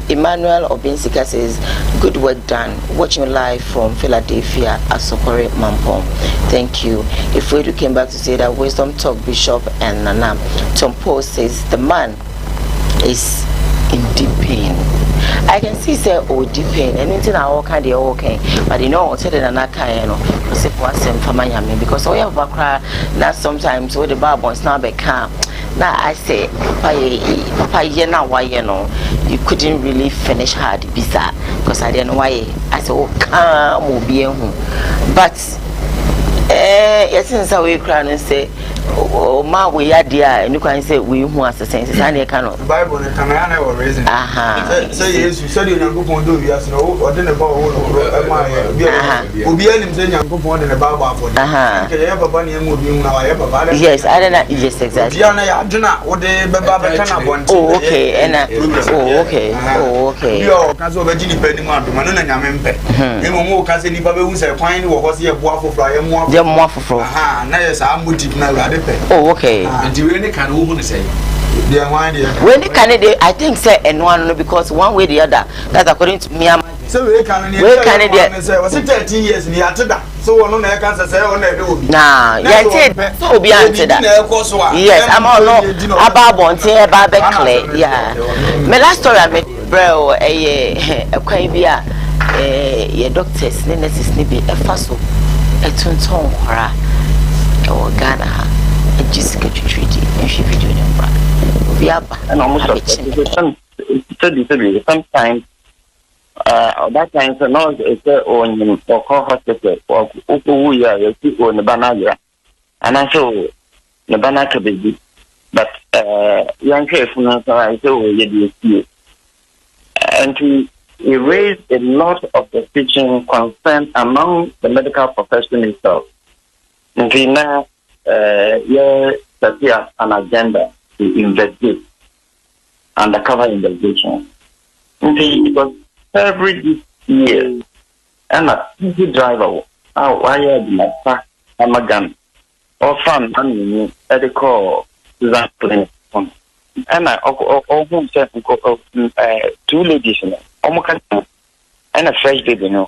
Emmanuel Obinsika says, good work done. Watching live from Philadelphia at Sokore Mampong. Thank you. If we came back to say that Wisdom Talk Bishop and Nana. Tom Paul says the man is in deep pain. I can see say deep pain. Anything I walk and they okay. But you know, tell the Nana Kayano, because if one same for Miami, because we have a that sometimes with the Babons now be calm. Now I say, Papa, you know why you know you couldn't really finish hard bizarre because I didn't know why. I said, oh, calm will be home. But yes, since I will cry and say, oh, ma, we are dear, and you can say, we who are the senses, and they cannot. The Bible, and I or raising. Say, yes, you said you don't go do, yes, no, or then about will be any saying I'm going in a Bible for yes, I don't know. Yes, exactly. Oh, okay, and oh, okay, oh, okay. You're Caso Virginia Penny Mountain, and Yamempe. You more Cassini Babu who said, fine, or was he a waffle fry and more? Oh, okay. Do you any kind of woman say? When the candidate, I think, say, and one because one way or the other, that's according to me. So we can say, was it 13 years in the Atada? So on the cancer say, on the nah, yeah, so be answered that. Yes, I'm all about wanting about the yeah. My last story I met, bro, a quavia, a doctor's nurses, maybe a fossil, a tunton, or Ghana. Jessica Treaty, and she video in front. We are and almost sometimes. That time, so now it's on or call hospital or we are on the Banagra, and I saw the Banaka baby, but young careful, I saw you and we raised a lot of the teaching concern among the medical profession itself. And we now, that an agenda to investigate undercover investigation. And it was every year, and a easy driver, I had my pack, Amagan, or fun, and they call Zapping. And I almost said 2 ladies, and a fresh baby,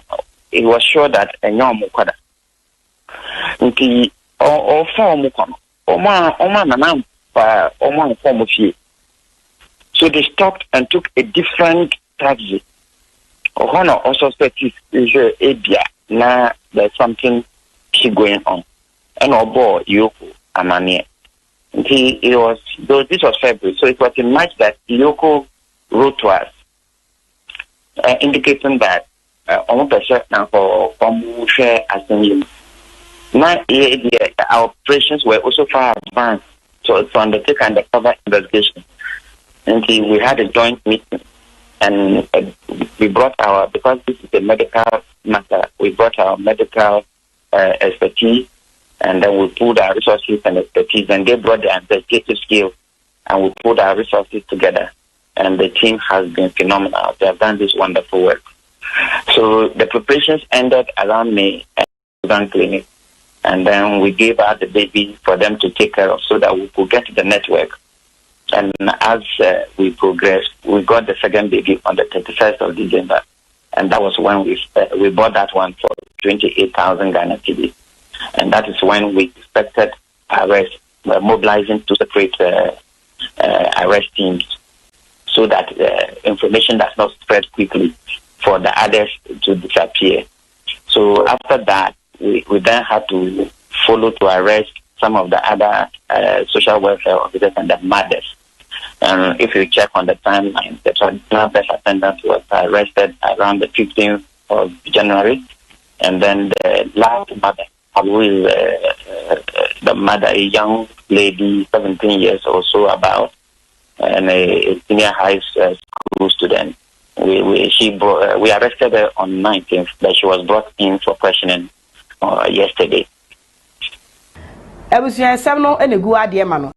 it was sure that a young Mukada. Or 4 Mukon, or man, or one form of you. So they stopped and took a different taxi. Ohana also said is Abia. Now there's something going on. And Obo Yoko Amani. It was this was February, so it was in March that Yoko wrote to us, indicating that now for share assembly. Now our operations were also far advanced, so to undertake undercover investigation. And we had a joint meeting. And we brought because this is a medical matter, we brought our medical expertise, and then we pulled our resources and expertise, and they brought the investigative skills, and we pulled our resources together. And the team has been phenomenal. They have done this wonderful work. So the preparations ended around May at clinic, and then we gave out the baby for them to take care of so that we could get to the network. And as we progressed, we got the second baby on the 31st of December. And that was when we bought that one for 28,000 Ghana cedis. And that is when we expected arrest, mobilizing to separate arrest teams so that information does not spread quickly for the others to disappear. So after that, we then had to follow to arrest some of the other social welfare officers and the mothers. If you check on the timeline, the traditional first attendant was arrested around the 15th of January, and then the last mother, who is the mother, a young lady, 17 years or so about, and a senior high school student. We arrested her on 19th, but she was brought in for questioning yesterday. I was here, some no, and a good idea, man.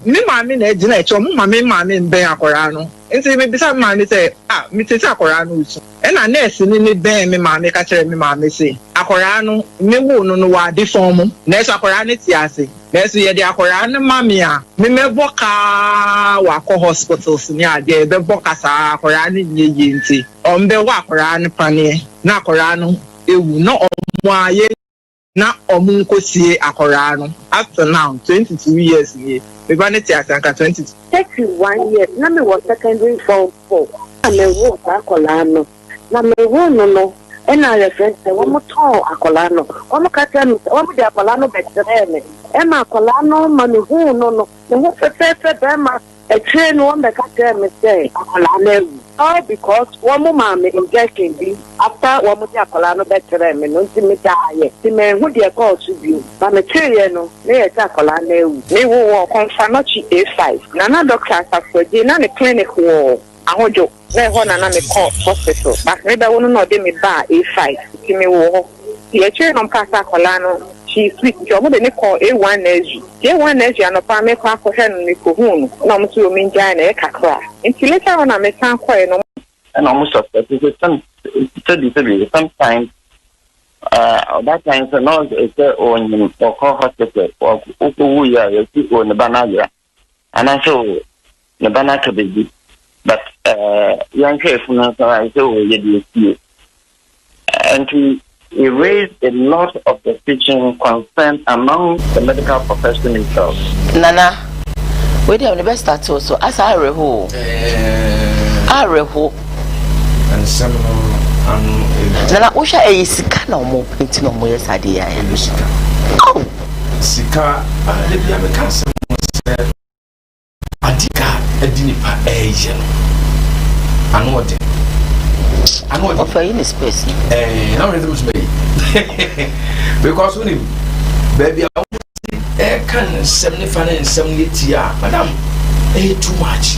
Me mami na ejina echo mu mami mben akwara no nti me bisa mami say me tete akwara no usu e na nurse ni ben me mami ka kire me mami say akwara no me wo no wa de form nurse akwara ne ti ase nurse ye de akwara ne mami a me boka wa ko hospitals ni ade be boka sa akwara ne yeye nti ombe wa akwara ne pane na akwara no ewu na omo aye na omunkosie akwara no after now 22 years ni we vanity asanka 31 years na me was secondary form 4 na me wo akwara no na me wo no e na reference wo mo ton akwara no wo mo ka tell me wo mo de akwara no betre me e ma akwara no ma me hu no me hu fefe be ma e train wo me ka tell me say akwara no all because one mama injection be after one month akola no better me no nti me die ti me hu de call to you ba me tire no me e ta akola na ewu me wo confirm chi A5 na doctor asafodi na ne clinic wo ahojo na ho na me call hospital but me da wono no de me ba A5 ti me wo ti e tire no pass akola no she sweet job de ne call A1 A1 anopa me kwa ko hwe no ko hu no na mo so mi njan na e kakra nti later on me san kwa no and almost suspect it sometimes that time so now it's on or call hospital or we are on the Banagra and I saw the Banaka baby but young careful now so I saw you and we raised a lot of the teaching concern among the medical profession itself. Nana, we have the best start also as I reho. And some Nana, Usha a sika no more painting no more sadia. Oh, sika de bia me ka se adika edinipa eje no anode offer in space now let me say because when baby can 75 and 70 years madam too much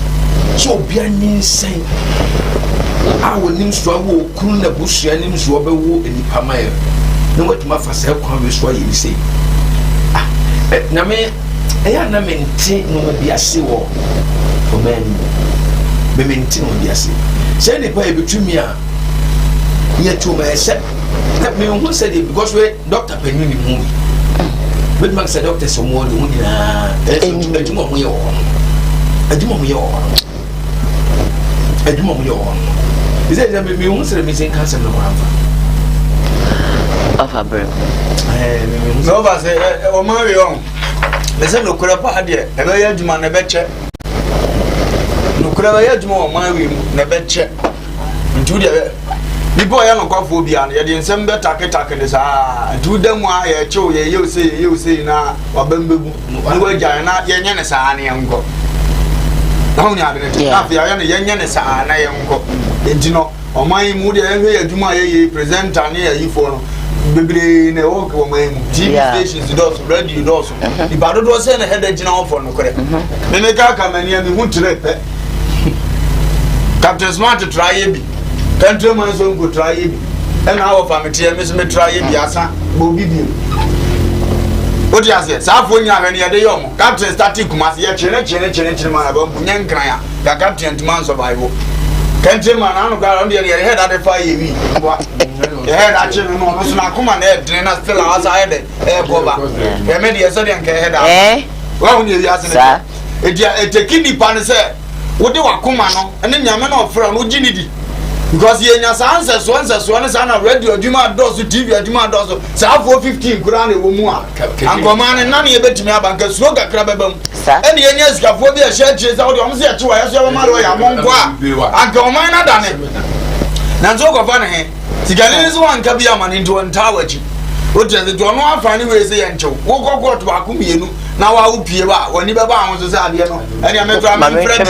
so be an insane I will name so wo kunu na busua nim so obewo enipa maye no what ma fa say kwa we so ye say na me na menti no ma biase wo for men me menti no biase say ne pa e betumi a ye to ma say me who said it because we doctor penyu ni mu but man say doctor so mo do ni na aduma mo ye wo aduma mo ye wo aduma mo ye wo is it that me who said me say cancer no amfa of a break no ba say o ma we on me say no kura pa ade e be ya aduma na be che no kura ba ya aduma o ma we mu na be che ntu de bibo ya no kwafo bia na ye de nsem be take ne sa ntu da mu a ye chew ye say na wabambebu ni waja na ye nye ne sa na ye ngo na hu nya de na fi ya na ye nye ne sa na ye ngo enti o man mu de ehwe aduma ye presenter ne ye yifo no bebre na wo ko man mu TV stations do so radio do so ibado do say na head agina wo for no kore me ka mania me hu tire pe Captain Smart try bi countryman so go try bi and our family me so me try bi asa bo bibi o di ase sa fo nya hwe ne de yo mo Captain static kuma se ye chere ma ba bunya nkran ya Captain man survive countryman anu ga on de head at the fire wi the head actually no so na kuma na e na still asa head e go ba e me de so de nka head wa hu ne wi ase ne e dia e tekini pa ne se wo de wakoma no ene nyame na ofra no ginidi because ye nya sanse so ne sana radio aduma doso TV aduma doso sa 415 kura na wo mu a ankoma ne na ne betimi abanka suo kakra bebam ene ye nya sikafo bi a hye chire sa wo de om se ye wa ya so ma ro ya monko a ankoma na dane na nzo ko fa ne he sigale so anka bi amane nti won tawaji o je de no afani we se ye nchew wo kokko to ba kumienu na wa upie ba woni be ba ahun so sa ade no ene ameto am friend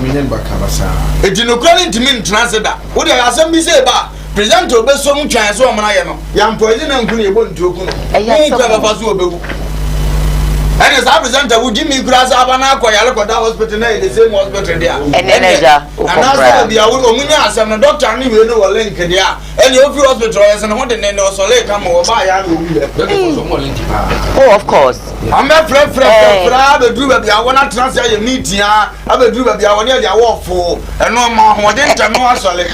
minyen bakabasa eti no kwani ntimi ntranse da wo de asem bi se ba president obeso mu twan so omna ye no ya mpoezi na nkunu ebo ntoku no mu kwa ba so obewu ene sa president wo jimi grasa abana akoyale koda hospital na the same hospital dia ene ja ana sa bia wo omunya asem no doctor ni we no wo link dia ene ofi hospital yes no de ne no so le kam wo ba ya no wi oh of course I'm a friend, I do baby. I want to transfer your meeting. I will do baby. I want to walk for and no more. What didn't I know? Sorry,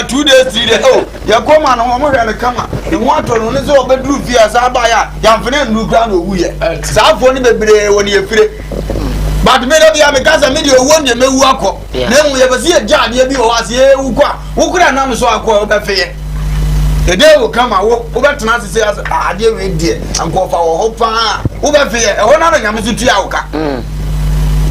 2 days, 3 days. Oh, you come on, I'm going to come. You want to know this over blue fear, Sabaya, young friend, new ground, we are. South only the when you're free. But maybe I'm a cousin, maybe you want to walk. Then we ever see a job, you be was here. Who could I know so I call the fair? The day will come over to us say ah dear we dear and go for hope over fear e wona na nyame tutu awuka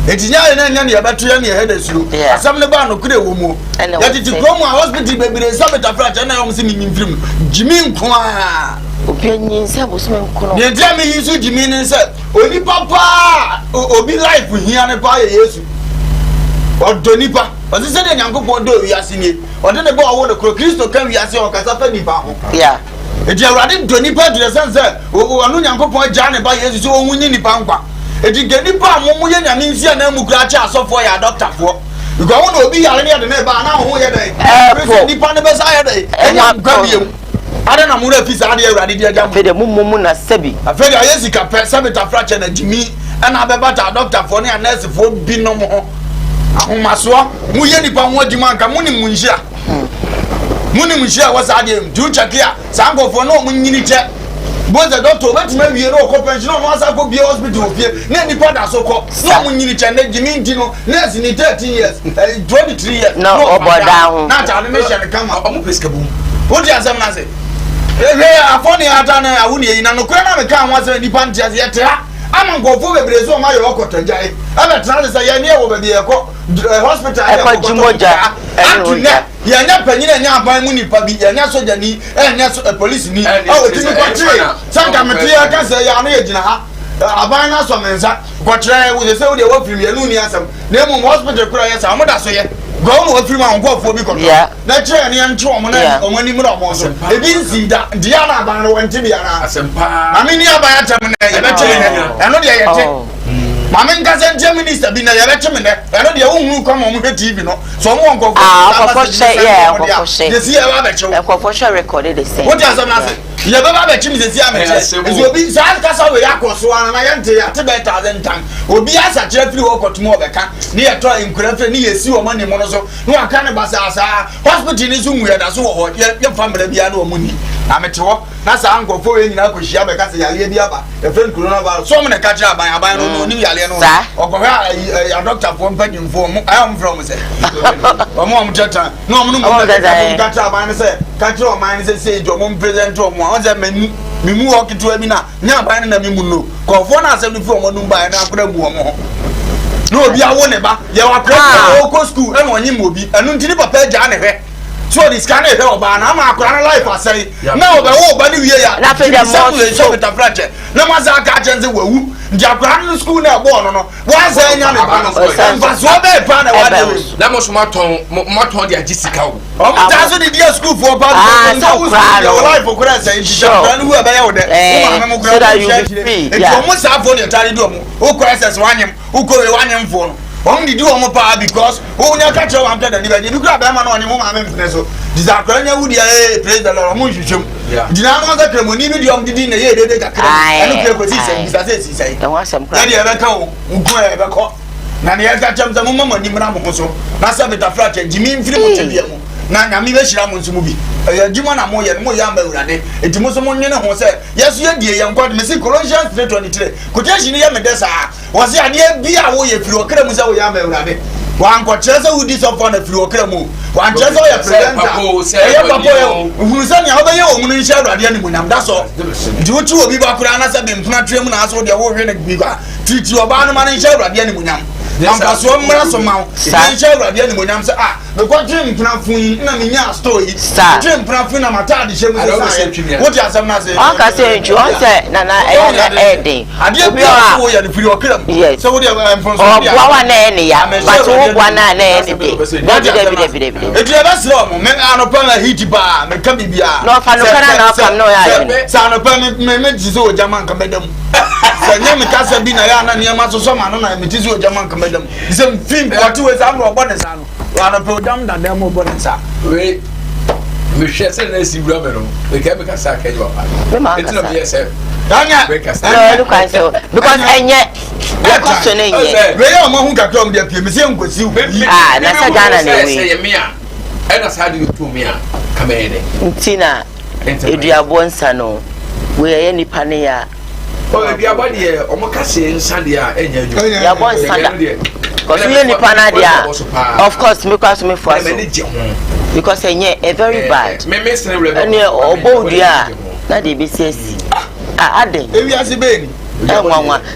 etinya na nya ne beto ya ne head asuru asam ne ba no kure wo mu ya titi promo hospital bebere sabeta fracha na yom se mi nyimfrim jimi nko a opianyin se boso nko no ne dia me yisu jimi ne se oni papa obi life hia ne pa yesu odonipa osise de nyankopon do wi asini ode ne ba wo ne kro Kristo kan wi ase o kasa fa nipa ho yeah edi awrade donipa dire sense anu nyankopon ja ne ba yesu so onwunyi nipa nkwa edi genipa amomu ye nyame nsia na mu kra cha asofo ya doctor fo because won obi yare ne de ne ba na ho ye dey nipa ne be sa ye dey enya nkwa biem ada na mu refisa ade awrade dia jam fede mumu na sebi afede ayesi ka pe sabeta frache na jimi ana be bata doctor fo ne nurse fo binom ho ahomaso mu ye nipa ho adwuma nka mu ni munhia wasa ade du chakia sangofo no mu nyini che boze doctor betima wie no ko pension no asa ko bia hospital ofie na nipa da so ko no mu nyini che na jimi nti no nurse ni 13 years 23 years no oboda ho na ta ne sha ne kama omu peskabu wo di asem na se afoni ata na awuni yi na no kura na me ka ho ase nipa nti ase ye tra ama ngofo bebre so ma ye okotajae aba tran say ye ne wo be be ekọ hospital e ko jimoja ye nya panyina nya aban mu nipa bi ye nya soja ni nya police ni o timi kwache sanka mete ya ka say ya no ye gina ha aban na so menza kwache wo se wo de wo firi ye nu ni asam na mu hospital kura ye sa mo da so ye go mo firi ma ngofo bi koto na che ne nche o mo na o mani mu na mo so e bi nsi da dia na aban no wonti bia na asempa amini aban atam na ye be che ne eno de ye che mama nkaze nje minister bi na ye be che me ne eno de wo hu ko mo hwe TV no so mo ngofo yes ye wa be che ngofo share recorded the same what is am na say ye be ba be che me se am che is obi sa kasa we akoso ana na ye nte ya te be 1000 tan obi asa kire firi wo kotumo obeka ni ye to inkura firi ni ye si wo mani mo no so no aka ne basa asa hospital ni so nwuya da so wo ye family bia na wo muni amete wo na sa ngofo we nyina ko hia be kasa yale bia ba e friend coronavirus so mo ne ka kire aban no ni yale no okohwa ya doctor for mpagin for mo I am from say o mo tata no mo no mo ka kire aban say ka kire o man say jo mo present o mo on say menu mimu o kitu abi na nya aban na mimu no ko fo na asem ni fi o mo nu ba na akura bu o mo no obi awo ne ba ye wa prepare o ko school e wonyi mo obi enu ntini papa ja ne hwe so this can e oba na ma akura na life asai na oba wo oba ni wie ya na fe dem mo so beta frache na ma za ka chenze wawu ndi akura na school na egbo no wa za nya ne ba no fa so be pa na wa de na mo so maton de agisika wo o mo ta so di dia school for pa so life okura sai ndi akura na hu aba ya wo de o ma mo kura e ko mo sa fo de tari do mo o ko ss wanyem o ko we wanyem fo no on did you on power because who nya catch you am tell the you grab am na onye mo ma me mfene so disakra nya wudi praise the Lord mo hwehwem dina no za kremoni ni di om didi na ye dede kakra anu kre ko si sai e wa sam kra na de be ka wo ngu e be ko na ne ya ka cham za mo mama ni mra mo so na sa beta flat jimi mfiri mo tebia mo na nyame be hira mo nsumu bi adwuma na mo ye ya ma urade etimo so mo nyene ho se yesu ye die ye nkwad me si Colossians 3:23 quotation ye me desa wo se ade bia wo ye firi okra mu se wo ya ma urade wan ko chese wudi so for na firi okra mu wan chese wo ye presenter ye papo ye hunu se nya oba ye wo mu ni hia urade ani mu nyam da so di wo tu obi ba kura na se be mpuna twem na aso de wo hwe na bi ba titi oba no ma ni hia urade ani mu nyam ampa so mmra so ma ni hia urade ani mu nyam se me ko twem mpuna fun na me nya story twem mpuna fun na mata de hye mu se wo ti asem na se on ka se nju on se na ede obi a wo ye firi okra mu se wo de mfon so dia o wa na ene ya but wo bua na ene de de etu e ba se o mo me anopa na hit ba me ka bibia no fa no kana na fa no ya sa anopa me ji so jama nka medam sa nya me ka sa bi na ya na niam so ma no na me ji so jama nka medam se film kwatu we sa no obo ne sa no anopa dam da dem obo ne sa we me hwe se na si bra me no we ka me ka sa ka ji wa pa etu no be se Danya no look at so because enye question enye we ya mo hu kakra om dia pie me se nkosi na sa Ghana na we se me a e na sa de to me a kama ede ntina eduabo nsa no we ye nipa ne ya o eduabo de o mo ka se nsa de a enya ju ya bo nsa da because we nipa na dia of course me kwa so me for so because enye a very bad me se re ene obo dia na de be sesi ade ewi asibeni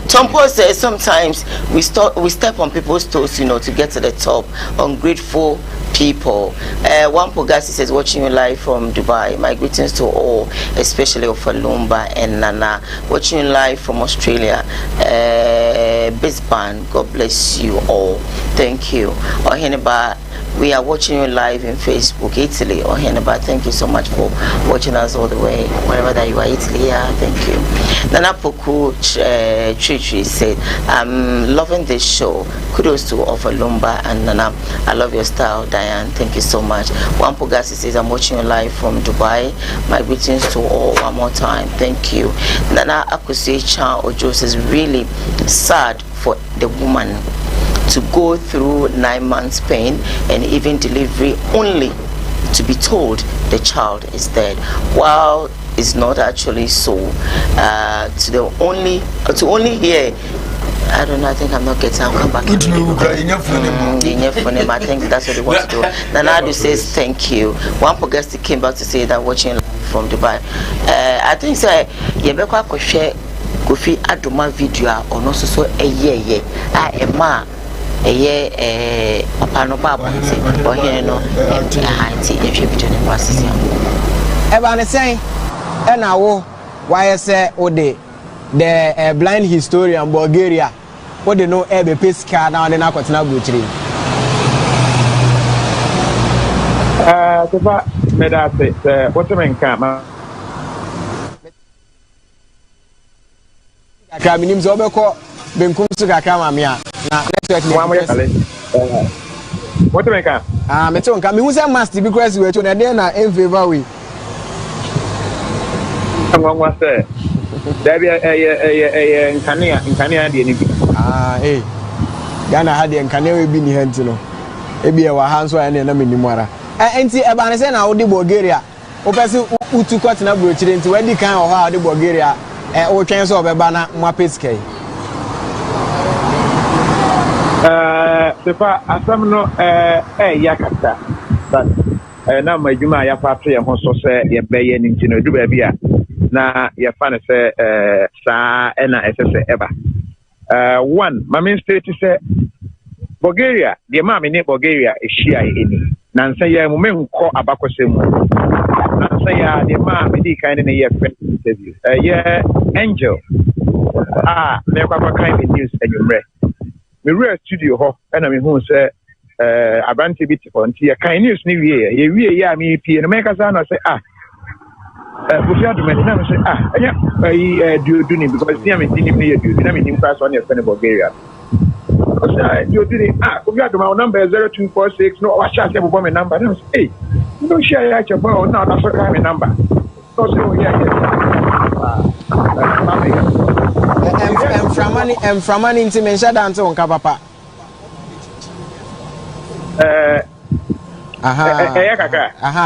Tompo says sometimes we step on people's toes, you know, to get to the top. Ungrateful people. One Pogasi says, watching you live from Dubai. My greetings to all, especially of Lumba and Nana. Watching you live from Australia. Bisban, God bless you all. Thank you. Oheneba, we are watching you live in Facebook, Italy. Oheneba, thank you so much for watching us all the way, wherever that you are, Italy. Yeah, thank you. Nana Poku Chichi said, I'm loving this show. Kudos to Lumba and Nana. I love your style, Diane. Thank you so much. One Pogasi says, I'm watching you live from Dubai. My greetings to all one more time. Thank you. Nana Akuse Chan Ojo says, really sad for the woman to go through 9 months pain and even delivery only to be told the child is dead. While it's not actually so. To only hear, I don't know, I think I'm not getting, I'll come back. I think that's what they want to do. Nanadu says thank you. One Pogasti came back to say that watching from Dubai. I think say Yebekwa Koshe Kofi Adoma video a ono so eye a ema papa no baba nti ohene no anti ehwe video ne process eba ne sen na wo why say ode the blind historian Bulgaria ode no ebe pesca na ode na kwatena buchiri Tefa medate what men kama ka minim zo obekọ benkum su ka kama me a na network ni what men ka me to nka me hu say master bi kwesi we to na dey na in favor we nwa say dabi nkania de ni bi Ghana ha de nkania we bi ni hanti no ebi e wa ha nso ya na menim ara enti e ba ne say na wo de Bulgaria wo pese utu kwat na brochire enti wadi kan ho ha de Bulgaria wo twen so obeba na mwa peske sepa asam no yakata but na majuma ya fa ye ho so se ye beye ni ntino du ba bia na ye fa ne se sa na ss eba one mama state se Bulgaria the mama ni Bulgaria ehia eni na nsa ya mu menko abakose mu na nsa ya the mama di kan ne ye interview ye Angel me kwa kind news enyumre me real studio ho na me hu se abante bit for nti ya kind news ni wie ya me pie no me kasa na se Kofi Adoma na me se anya do ni because see me tin ni do na me nim pass on your Bulgaria you did it. Kofi Adoma number 0246 no wa share say my number na say hey you don't share your phone now that's my number so say Framani inti mensha dante wonka papa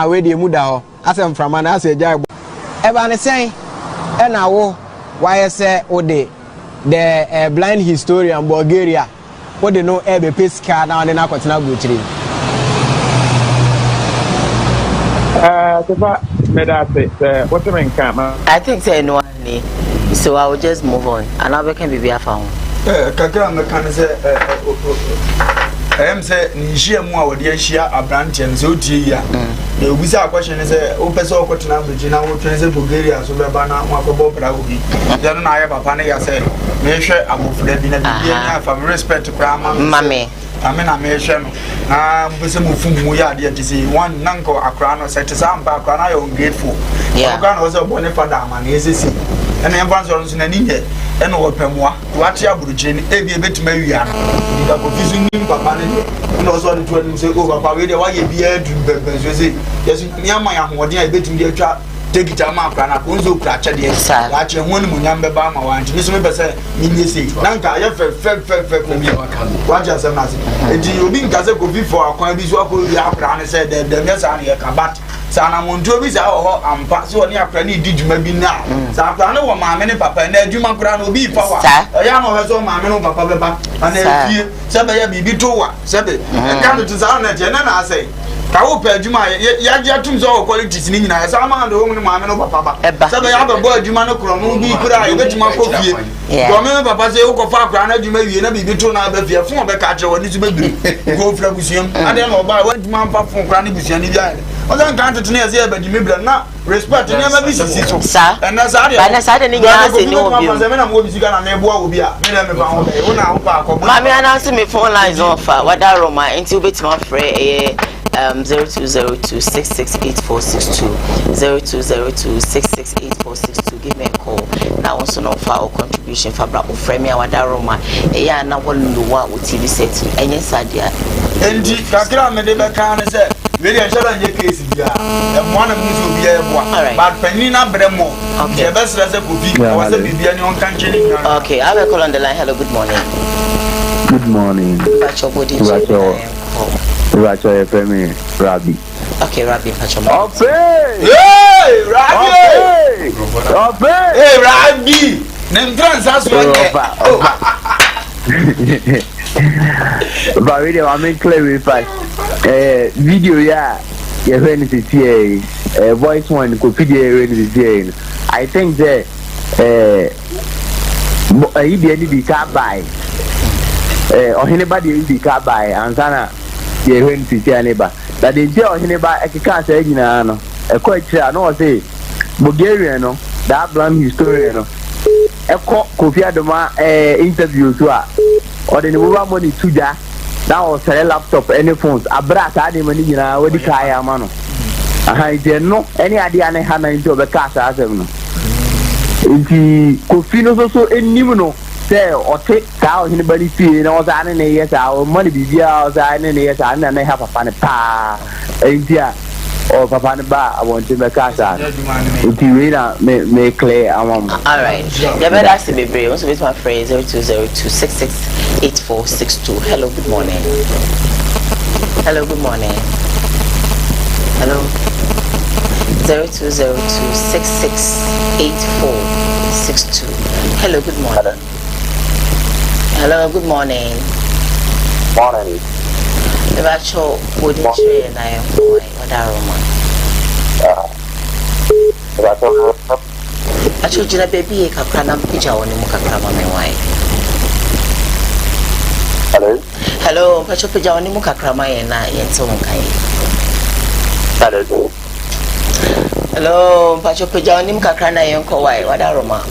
we de mu da ho asem Framani ase jai e ba ne sen e na wo why say ode the blind historian Bulgaria ode no ebe pesca na ode na kwatena buchiri Tefa medate what men kama I think say no any so I will just move on and I can be found kakra me kan say say ni hia mu a wode hia abrante en so tie ya na obisa question say o pese o kwatena buchiri na wo twen say Bulgaria so be ba na wo akobo bra wo bi ya no na ya papa ne ya say me hwe abofra bi na bi ya fa respect kra mame amena me hwe no na mbese mu fu mu ya de tisi one nanko akra no set samba akra na you grateful akra no so bone father man yesisi ena emfanso no na ninye ena wo pemwa wate aburuche ni ebi ebetuma wia no da ko fizu nim papa ne no so no to say go papa we de wa ye bia du bebe so say yesu nyama ya hoden ebetum de atwa take it ama akra na ko nzo kra che de ya che ho ni munyam be ba ma wa nti so me pese ni nyese nanka ye fe ko bi wa ja se na se enti obi nka se ko fi for akwan bi so akọ wi akra ne se de me sa na ye kabat sana monto bi sa ho ampa so oni akra ni di djuma bi na sa akra ne wo maame ne papa na djuma kra no bi fa wa ya no he so maame no papa be ba ana fie se be ya bibi to wa se be ka no tsa na je na say ka wo pa djuma ya je atum so qualities ni nyina sa ma ndo wo maame no papa ba se be ya be bo djuma no kro no bi kra e betuma ko fie do me papa se wo ko fa akra na djuma wie na bibi to na ba fie fun be ka je woni so be bi go fra busiam ade no ba wa djuma fa fun kra ni busiam ni bia odan kan to ne ze ba djuma bla na respect ni ma bi sisi so and na sa de ni nya se ni obi me na mo bi sika na me bo obi a me na me ba ho be wo na ho pa ko ma me announce me phone lines on fa wada Roma enti obetima free 0202668462 0202668462 give me a call na also no for our contribution for bra ofre me wada Roma ya na wonu wa o TV set enye sadia endi kakra me de be kan se we dey share anye case bia e mo na mu so bia e boa but penina bremo je be sere se kofi wa se bibia ni on kan cheni okay I will call on the line. Hello, good morning. Good morning. Pacho body Racho FM Rabi. Okay, Rabi Pacho. Hey, Rabi. Hey, Rabi. Nem transas But video I make clarify. Video yeah. Yeah, when it is here, voice one could video when it is here. I think that Ayi deɛ ni di ka bae. Ɔhene ba deɛ di ka bae ansana deɛ hwɛ ntisi aneba. Na de ntia ɔhene ba ɛkeka sɛ nyinaa no. Ɛkɔ akyira na ɔse Bulgarian no, that blam historian no. Ɛkɔ Kofi Adoma interview so a ɔde ne mobile money tuja. Na ɔsɛlɛ laptop any phones. Abra saa de mani nyinaa wɔde kae ama no. Aha ide no any idea ne ha na nti ɔbɛka saa asɛm no. Nti Kofi no so enim no sɛ ɔte saa ɔhene ba ne fie na ɔsa ne ne yɛ saa ɔma ne bibia ɔsa ne ne yɛ saa na ne ha papa ne paa nti a papa ne ba abɔnte bɛka saa nti wei na me clear amam. All right, yɛbɛda ase bebree nso bɛtumi afrɛ 0202668462. Hello, good morning. Hello, good morning. Hello. 0202668462. Hello, good morning. Hello, good morning. Morning. The virtual wooden tree and I am boy. What are I told you that baby a capran picture on the Mukakama. Hello. Hello, Pacho Pija on the Mukakrama and I and so on. Hello. Hello, Pacho Pija on the Mukakrana and Kawai. What are Roma?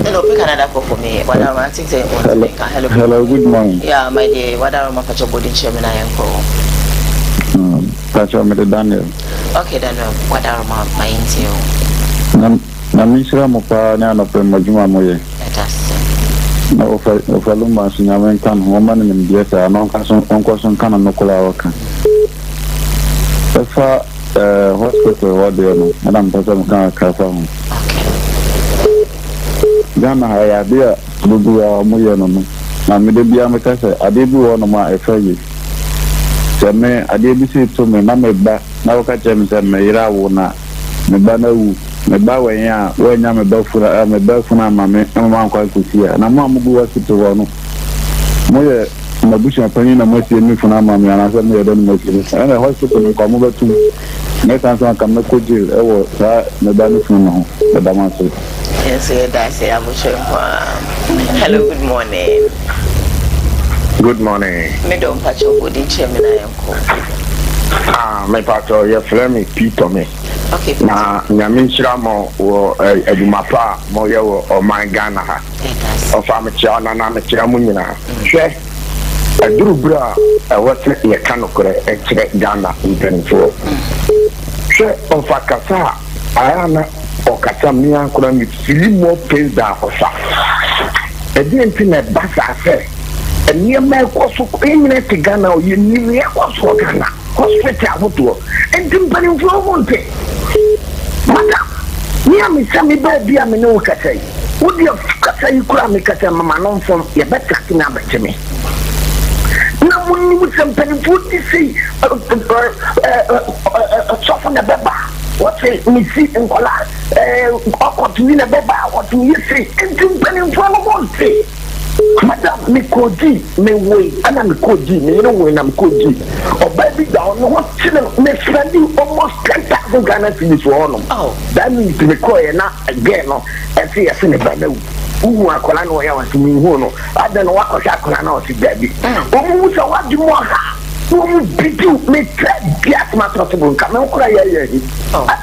Hello, pick another call for me. What are my things? Hello, good morning. Yeah, my dear. What are my Pacho body chairman? I am called. Pacho, Mr. Daniel. Okay, Daniel. What are my intio? Namisra Mopa, Nana Majuma Moye. Na ofalumba sinyamen kan woman in Biesa, non person can and Nokola Waka. Efa hospital what they know, Madame Person can Kafam. Ghana haya bia bubu ya moyo no na me de bia meka se ade bi wo no ma efa yi se me ade bi se to me na me ba na wo ka che me se me yira wo na me ba na wu me ba wen ya wo nya me ba fura ma me ma kwa kusia na mo amugu wa sito wo no mo ye na busha pani na mo se mi funa ma me na se me de no mo se na hospital me ko mo ba tu me tan so kan me ko jil e wo sa me ba ni funa ho me da ma se. Yes, that's it. Hello, good morning. Good morning. Me don't patch your body chairman. I am called. My pato, your friend Peter me. Okay. Na Shiramo or Edumapa, Moyo or my Ghana. Of Amateur and Amateur Munina. Share a Drubra, a what's your canocre, a check Ghana in 24. Share of Akasa, I am. Okata mi ankora mi fili mo pains da hosa e di enti na basa se eni ma ekoso emine te Ghana o ye ni ekoso Ghana hospital aboto enti mpani mfo monte madam ni ami sami ba bia me no katai wodi katai kura me katai mama no mfo ye beta kina abeteme na munni mutempani futi sei so for the beba what me see in Kola what to mean a beba what to you say into penny from a monte madam me koji me way and me koji me no way I'm koji or baby down what me spending almost 10,000 Ghana cedis for honor. Oh, that means me call na again no and see a sin about who are Kola no ya was me who no I don't know what Kola no see baby who so what do you want who did you make gas possible? Come on, cry. I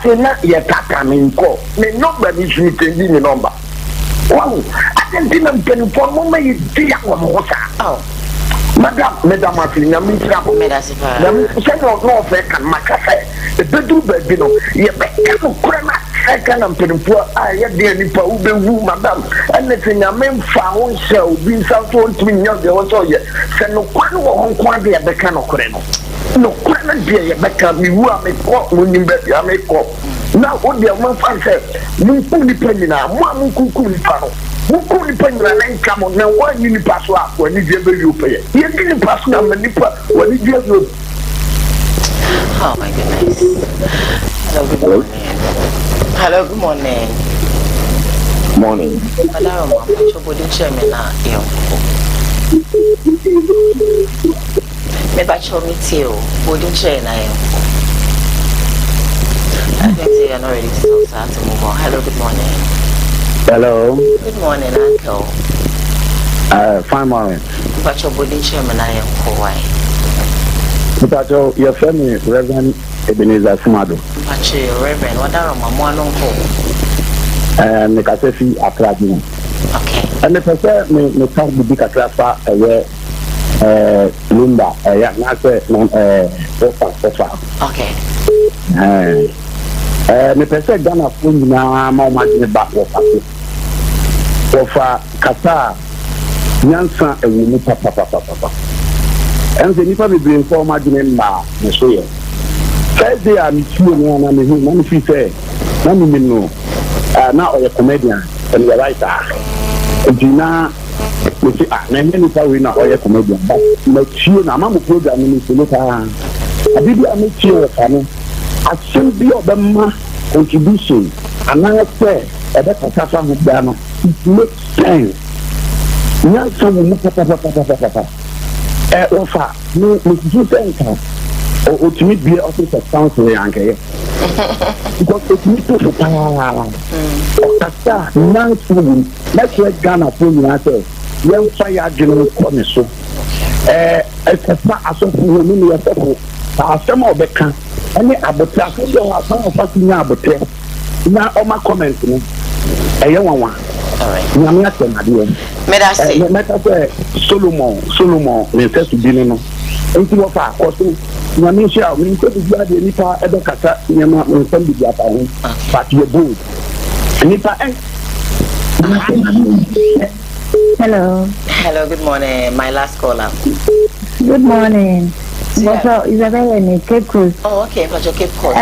say, not yet. I mean, call me nobody should take the number. Wow, I didn't even for moment you see oh, madam, I feel na me trap. Say no fair can makase. The bedroom baby no. You better no crema. Second and penfo. I had the nipa ube wu madam. Anything I mean found shall be something to me young girl so ye. Say no kwano wo nkwa de beka no crema. No kwano de beka mi wu ameko munim be ameko. Na o de man fan say mun ku ni penina mo mun ku ni pa no. Who could depend on an income on one unit pass when you give you pay? You didn't pass on the nipper when you give you. Oh my goodness. Hello, good morning. Hello, good morning. Morning. Hello, Mama. Your body chairman now. Maybe I show me too. Body chair now. I think they are not ready to talk, so I have to move on. Hello, good morning. Hello. Good morning, Uncle. Fine morning. But your body chairman, I am Hawaii. But your family, Reverend Ebenezer Sumado. But your Reverend, what are my one uncle? Nekasefi Akradi. Okay. And the person me talk the big Akrafa Lumba, yeah, not Sofa. Okay. Me person Ghana phone na ma ma back Ofa kasa nyansa ewu papa. And the nipa be bring for ma dine ma me so ye. First day I meet you na me hu na me fi say na me no. Na o comedian and the writer. Dina we say na me we na o comedian but me tue na ma mo program ni so look Abibi amechi o kanu. Asim bi obema contribution and I say ebe kasa hu da no. It makes sense. Nyansa mo papa. Ofa no do sense. O to me be officer council yanke. Because it needs to power. Kasa nyansa let's let Ghana phone na say yen fire general come so. Ekasa asofu ni me yefo. Asem obeka any abotra so dey wa san of nya abotre. Na o ma comment no. Eye wanwa. Alright. Nyame atemade. Me da say. Me ta say Solomon me say to bi no. Enti wo fa akoso nyame hia me ko bi ade nipa ebe kasa nyama me san bi ata ho. But you good. Nipa Hello, good morning. My last caller. Good morning. Mboso Isabella ni Cape Coast. Oh, okay, but your Cape Coast.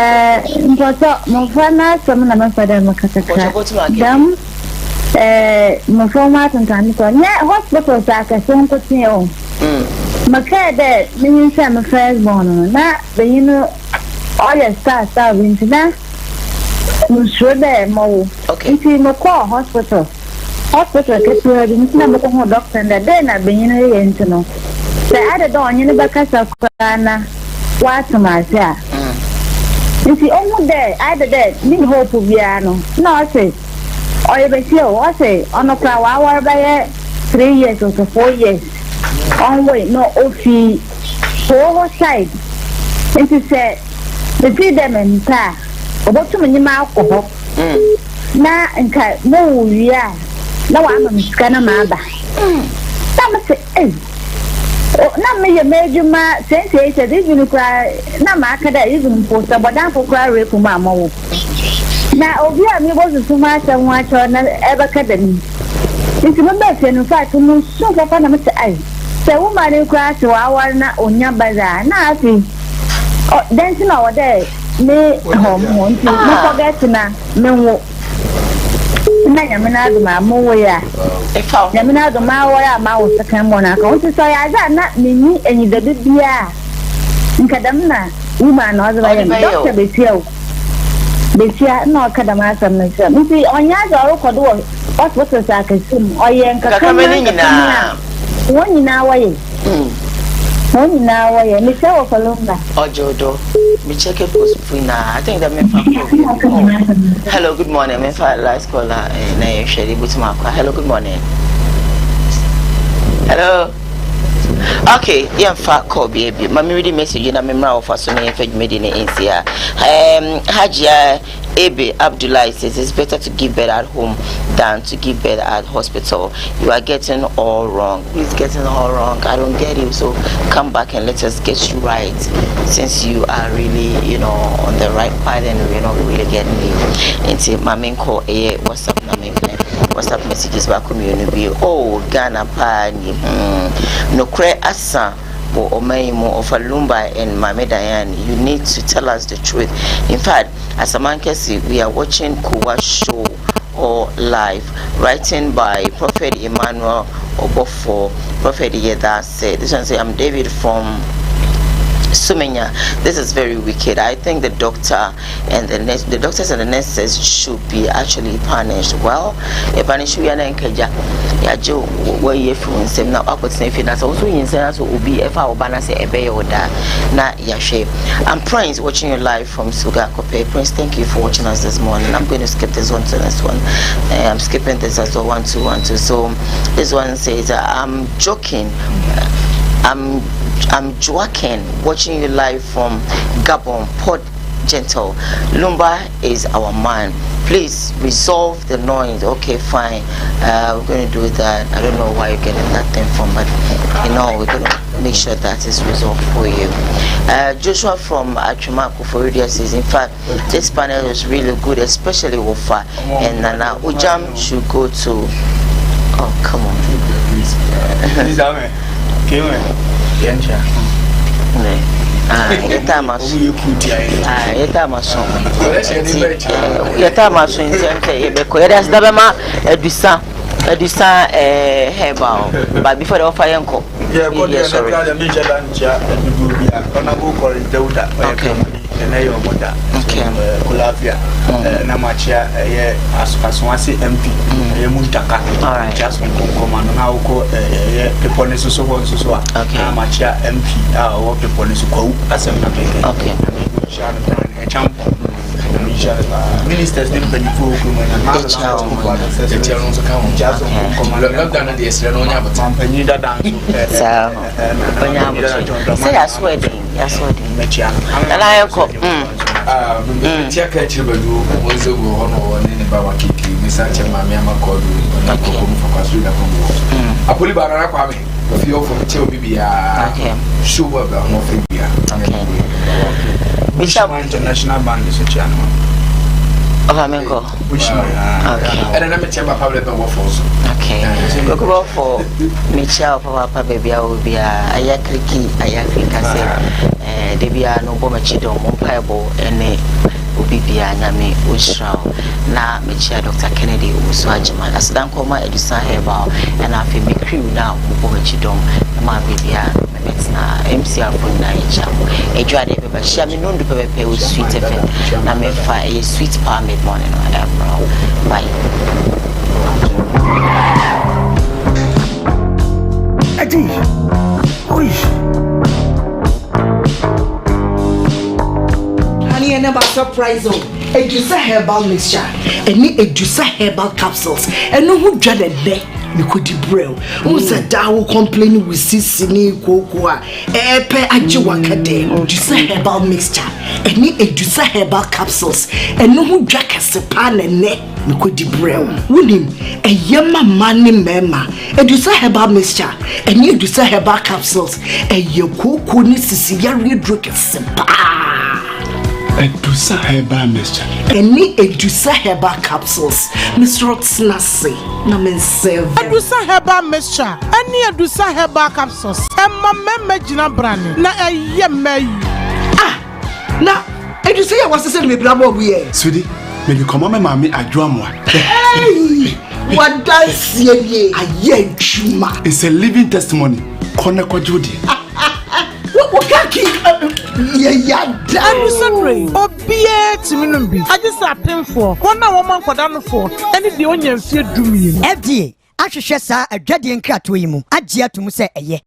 Mboso mofana samuna mafada makataka. Dam mofoma tantani ko. Ne hospital sa ka sonko tiyo. Makade ni sa my first born na you know all your start wintina. Mushobe mo. Okay. Inti mo ko hospital ke tuwa din na mo ko doctor na de na benyina yento no. The other door, you never catch a corner. What's my hair? You see, almost there, either there, need hope of piano. No, I say, or you bet you, I say, on a flower by 3 years or 4 years. On way, no, okay, for side. And she said, the three them in car, about too many alcohol. Now, and cut, no, yeah. No, I'm a scanner, mother. Some say, na me ye mejuma sense this you cry na makada even post but dan for cry rape mama wo na obi a me go so ma cha nwa cha na ebe kada ni nti me be fe no fa to no so papa na me say ai se wo ma ne cry to awar na onya baza na afi oh then see na wo there me home nti me forget na me wo na nyamina do ma mo ya nyamina do ma wo ya ma wo second mo na ka won so ya za na mini enyi da bibia nkadam na uma na o za ya doctor betia no kadam asam na sha nti onya za ro kodo wo hospital sa ka sim oyen ka ka na woni na waye woni na waye mi se wo kolomba Ojodo me check it post na I think that me hello good morning me fa last caller na you share butuma kwa hello good morning hello okay yeah fa call baby mama read message na me mra ofa so na fed me dey in here Hajia Ebe Abdullah says it's better to give birth at home than to give birth at hospital. You are getting all wrong. Please getting all wrong. I don't get you. So come back and let us get you right. Since you are really, on the right path and you're not really getting me. Into my main call, what's up, WhatsApp messages back community. Oh, Ghana pani. No cre asa. Or Omeimo of Alumba and Mame Diane, you need to tell us the truth. In fact, as a man can see, we are watching Kuwa show or live, written by Prophet Emmanuel Obofo. Prophet Yeda said, this one say, I'm David from Sumenya, this is very wicked. I think the doctor and the doctors and the nurses should be actually punished. Well, if I should be an encourager, yeah, Joe, where you from? Same now, up with Snaping. Also, in Senate will be if I banner say a bay or that. Not Yashe. I'm Prince watching you live from Sugar Cope. Prince, thank you for watching us this morning. I'm going to skip this one to the next one. I'm skipping this as well. 1 2 1 2. So this one says, I'm joking. I'm Joaquin, watching you live from Gabon, Port Gentle. Lumba is our man. Please resolve the noise. Okay, fine. We're going to do that. I don't know why you're getting that thing from, but you know, we're going to make sure that is resolved for you. Joshua from Achimako for Radio says, in fact, this panel is really good, especially Wofa and Nana. Ujam should go to. Oh, come on. Herbal, but before the offer, uncle. Yeah, sorry. MP. Just command now go the police so MP work the police as ministers didn't pay for International Bank is a channel. And then I'm a chamber public waffles. Okay. Look about for Michelle Papa baby. I will be a Ayakriki, Debia no Bomachido, Mompaibo, and Ubibia Nami Ushrao. Now, Michelle Dr. Kennedy Uswajaman. As Dankoma Edison Herbal, and I feel me crew now, Bomachidom, my baby. Na MCR for Naija. A dread paper, Shammy no paper with sweet effect. Na me fa a sweet palm mid morning on Emerald. Bye. Adi, honey, I never surprise you. Edusa herbal mixture, and me Edusa herbal capsules, and no who dreaded there. You could brew. Who said that will complain with Sissini Cocoa, Epe Ajiwakade, Edusa herbal mixture, and me Edusa herbal capsules, and no who jack a sepan and neck. You could brew. William, a yama money mema, Edusa herbal mixture, and you Edusa herbal capsules, and your cocoa necessary drink a sepa. Edusa herbal mixture. Any Edusa herbal capsules. Miss Roxnasi. Na men serve. Edusa herbal mixture. Any Edusa herbal capsules. Emma mejina brani. Na eyeme. Ah. Na Edusa ya wase se me brabo we. Sweetie, maybe come on mama adwamwa. Hey. What dance ye? Aye juma. It's a living testimony. Kona kwa Judi. What kaki? Sorry. Obie Timinumbi. I just had him for 1 woman for down for any the onion fear do me. FDA, I should share a Jadian Kratuimu. Ajia to Muse a ye.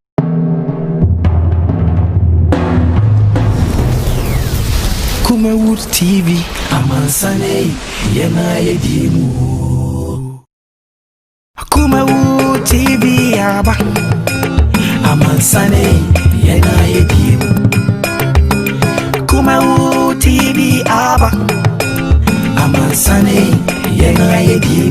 Kumawood TV, Amansane, Yena Yedimu. Kumawood TV, Abba, Amansane, Yena Yedimu. Kumawood TV, Abba, Amansane, Yena Yedimu.